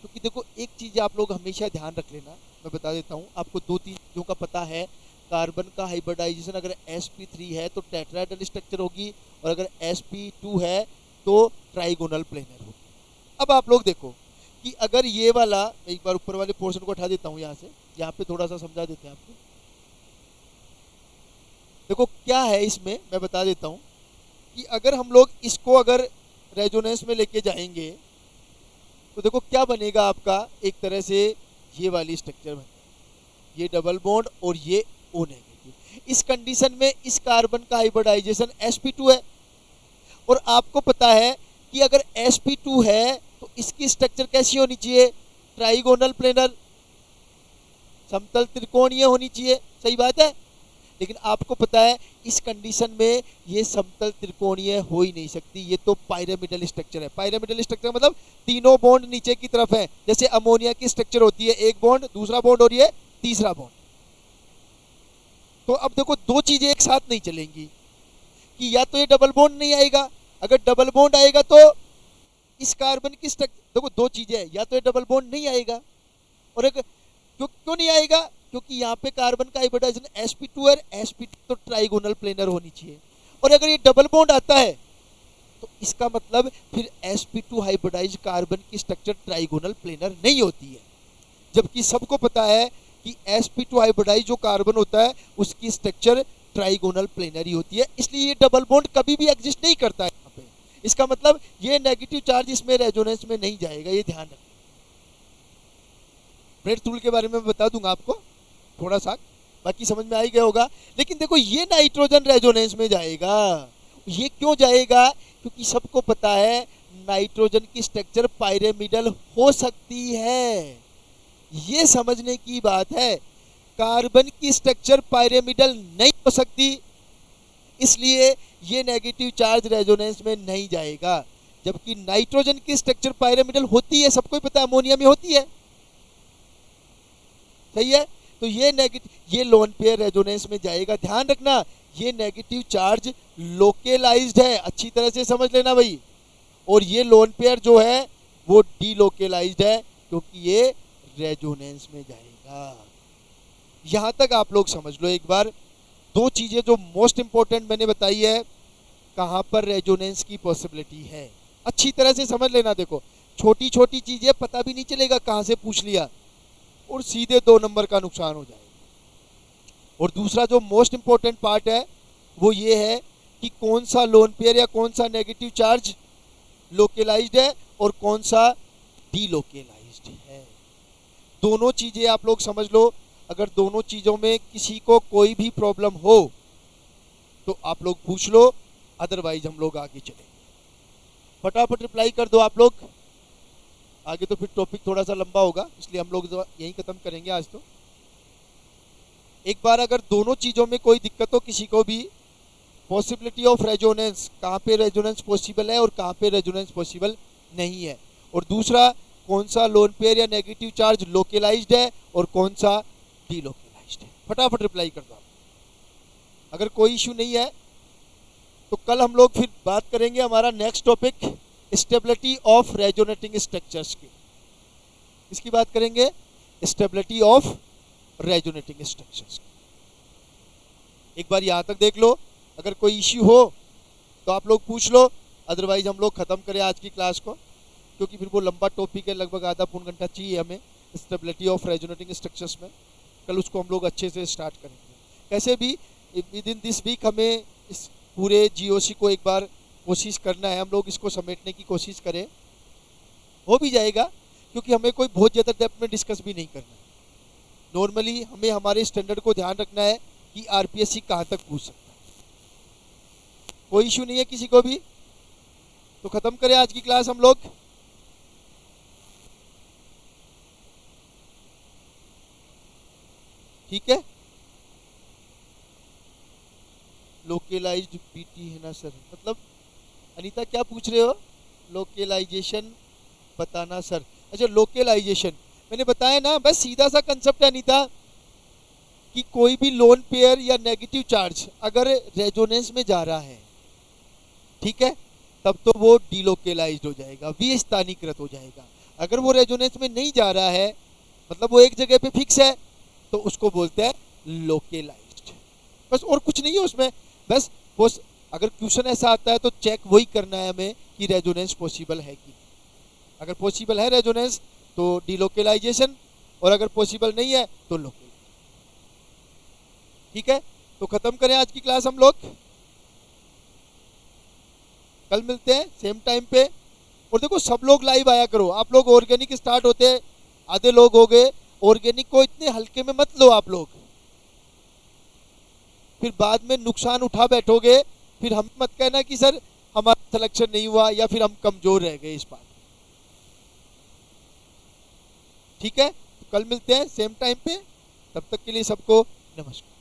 क्योंकि देखो एक चीज आप लोग हमेशा ध्यान रख लेना, मैं बता देता हूँ आपको 2-3 चीजों का पता है। कार्बन का हाइब्रिडाइजेशन अगर sp3 है तो टेट्राहेड्रल स्ट्रक्चर होगी, और अगर sp2 है तो ट्राइगोनल प्लेनर होगी। अब आप लोग देखो कि अगर ये वाला, एक बार ऊपर वाले पोर्शन को हटा देता हूँ यहाँ से, यहाँ पे थोड़ा सा समझा देते हैं आपको। देखो क्या है इसमें, मैं बता देता हूँ कि अगर हम लोग इसको अगर रेजोनेंस में लेके जाएंगे तो देखो क्या बनेगा आपका, एक तरह से ये वाली स्ट्रक्चर बनेगा, ये डबल बॉन्ड और ये O नेगेटिव। इस कंडीशन में इस कार्बन का हाइब्रिडाइजेशन sp2 है, और आपको पता है कि अगर sp2 है तो इसकी स्ट्रक्चर कैसी होनी चाहिए? ट्राइगोनल प्लेनर, समतल त्रिकोणीय होनी चाहिए, सही बात है। लेकिन आपको पता है इस कंडीशन में ये समतल त्रिकोणीय हो ही नहीं सकती, ये तो पायरामिडल स्ट्रक्चर है। पायरामिडल स्ट्रक्चर मतलब तीनों बॉन्ड नीचे की तरफ है, जैसे अमोनिया की स्ट्रक्चर होती है, एक बॉन्ड, दूसरा बॉन्ड और ये तीसरा बॉन्ड। तो अब देखो दो चीजें एक साथ नहीं चलेंगी, कि या तो ये डबल बॉन्ड नहीं आएगा, अगर डबल बॉन्ड आएगा तो इस कार्बन की स्ट्रक्चर, देखो दो चीजें हैं, या तो ये डबल बॉन्ड नहीं आएगा, और एक क्यों नहीं आएगा? क्योंकि यहाँ पे कार्बन का हाइब्रिडाइजेशन sp2 और sp2 तो ट्राइगोनल प्लेनर होनी चाहिए। और अगर ये डबल बॉन्ड आता है तो इसका मतलब फिर sp2 हाइब्रिडाइज कार्बन की स्ट्रक्चर ट्राइगोनल प्लेनर नहीं होती है, जबकि सबको पता है कि sp2 हाइब्रिडाइज जो कार्बन होता है उसकी स्ट्रक्चर ट्राइगोनल प्लेनर ही होती है। इसलिए ये डबल बॉन्ड कभी भी एग्जिस्ट नहीं करता है यहाँ पे। इसका मतलब ये नेगेटिव चार्ज इसमें रेजोनेंस में नहीं जाएगा, ये ध्यान रखना। ब्रेड्थ रूल के बारे में बता दूंगा आपको थोड़ा सा, बाकी समझ में आ ही गया होगा। लेकिन देखो ये नाइट्रोजन रेजोनेंस में जाएगा। ये क्यों जाएगा? क्योंकि सबको पता है नाइट्रोजन की स्ट्रक्चर पायरामिडल हो सकती है, ये समझने की बात है। कार्बन की स्ट्रक्चर पायरामिडल नहीं हो सकती, इसलिए ये नेगेटिव चार्ज रेजोनेंस में नहीं जाएगा। जबकि नाइट्रोजन की स्ट्रक्चर पायरामिडल होती है, सबको पता है, अमोनिया में होती है, सही है। तो ये लोन पेयर रेजोनेंस में जाएगा। ध्यान रखना ये नेगेटिव चार्ज लोकेलाइज्ड है, अच्छी तरह से समझ लेना भाई। और ये लोन पेयर जो है वो डीलोकेलाइज्ड है, क्योंकि ये रेजोनेंस में जाएगा। यहां तक आप लोग समझ लो एक बार। दो चीजें जो मोस्ट इंपॉर्टेंट मैंने बताई है, कहां पर रेजोनेंस की पॉसिबिलिटी है, अच्छी तरह से समझ लेना। देखो छोटी छोटी चीजें पता भी नहीं चलेगा कहां से पूछ लिया, और सीधे 2 नंबर का नुकसान हो जाएगा। और दूसरा जो मोस्ट इंपॉर्टेंट पार्ट है वो ये है कि कौन सा लोन पेयर या कौन सा नेगेटिव चार्ज लोकेलाइज्ड है और कौन सा डीलोकेलाइज्ड है। दोनों चीजें आप लोग समझ लो। अगर दोनों चीजों में किसी को कोई भी प्रॉब्लम हो तो आप लोग पूछ लो, अदरवाइज हम लोग आगे चलेंगे। फटाफट रिप्लाई कर दो आप लोग, आगे तो फिर टॉपिक थोड़ा सा लंबा होगा, इसलिए हम लोग यहीं खत्म करेंगे आज। तो एक बार अगर दोनों चीजों में कोई दिक्कत हो किसी को भी, पॉसिबिलिटी ऑफ रेजोनेंस, कहाँ पे रेजोनेंस पॉसिबल है और कहाँ पे रेजोनेंस पॉसिबल नहीं है, और दूसरा कौन सा लोन पेयर या नेगेटिव चार्ज लोकेलाइज्ड है और कौन सा डीलोकेलाइज्ड है, फटाफट रिप्लाई कर दो। अगर कोई इश्यू नहीं है तो कल हम लोग फिर बात करेंगे हमारा next topic stability of resonating structures की, इसकी बात करेंगे। Stability of resonating structures. एक बार यहाँ तक देख लो, अगर कोई इश्यू हो तो आप लोग पूछ लो, अदरवाइज हम लोग ख़त्म करें आज की क्लास को, क्योंकि फिर वो लंबा टॉपिक है, लगभग आधा पौन घंटा चाहिए हमें स्टेबिलिटी ऑफ रेजोनेटिंग स्ट्रक्चर्स में। कल उसको हम लोग अच्छे से स्टार्ट करेंगे। कैसे भी विद इन दिस वीक हमें इस पूरे जीओसी को एक बार कोशिश करना है, हम लोग इसको समेटने की कोशिश करें, हो भी जाएगा, क्योंकि हमें कोई बहुत ज़्यादा डेप्थ में डिस्कस भी नहीं करना है। नॉर्मली हमें हमारे स्टैंडर्ड को ध्यान रखना है कि आरपीएससी कहाँ तक पूछ सकता है। कोई इशू नहीं है किसी को भी, तो ख़त्म करें आज की क्लास हम लोग। ठीक है, लोकलाइज्ड पीटी है ना सर, मतलब अनीता क्या पूछ रहे हो? लोकलाइजेशन बताना सर। अच्छा, लोकलाइजेशन मैंने बताया ना, बस सीधा सा कंसेप्ट है अनीता, कि कोई भी लोन पेयर या नेगेटिव चार्ज अगर रेजोनेंस में जा रहा है, ठीक है, तब तो वो डीलोकलाइज्ड हो जाएगा, विस्थानीकृत हो जाएगा। अगर वो रेजोनेंस में नहीं जा रहा है, मतलब वो एक जगह पे फिक्स है, तो उसको बोलते हैं लोकलाइज्ड। बस और कुछ नहीं है उसमें, बस अगर क्वेश्चन ऐसा आता है तो चेक वही करना है हमें कि रेजोनेंस पॉसिबल है कि नहीं। अगर पॉसिबल है रेजोनेंस तो डीलोकलाइजेशन, और अगर पॉसिबल नहीं है तो लोकलाइजेशन। ठीक है, तो खत्म करें आज की क्लास हम लोग, कल मिलते हैं सेम टाइम पे। और देखो सब लोग लाइव आया करो, आप लोग ऑर्गेनिक स्टार्ट होते आधे लोग हो गए, ऑर्गेनिक को इतने हल्के में मत लो आप लोग, फिर बाद में नुकसान उठा बैठोगे, फिर हम मत कहना कि सर हमारा सिलेक्शन नहीं हुआ या फिर हम कमजोर रह गए इस बात। ठीक है, तो कल मिलते हैं सेम टाइम पे, तब तक के लिए सबको नमस्कार।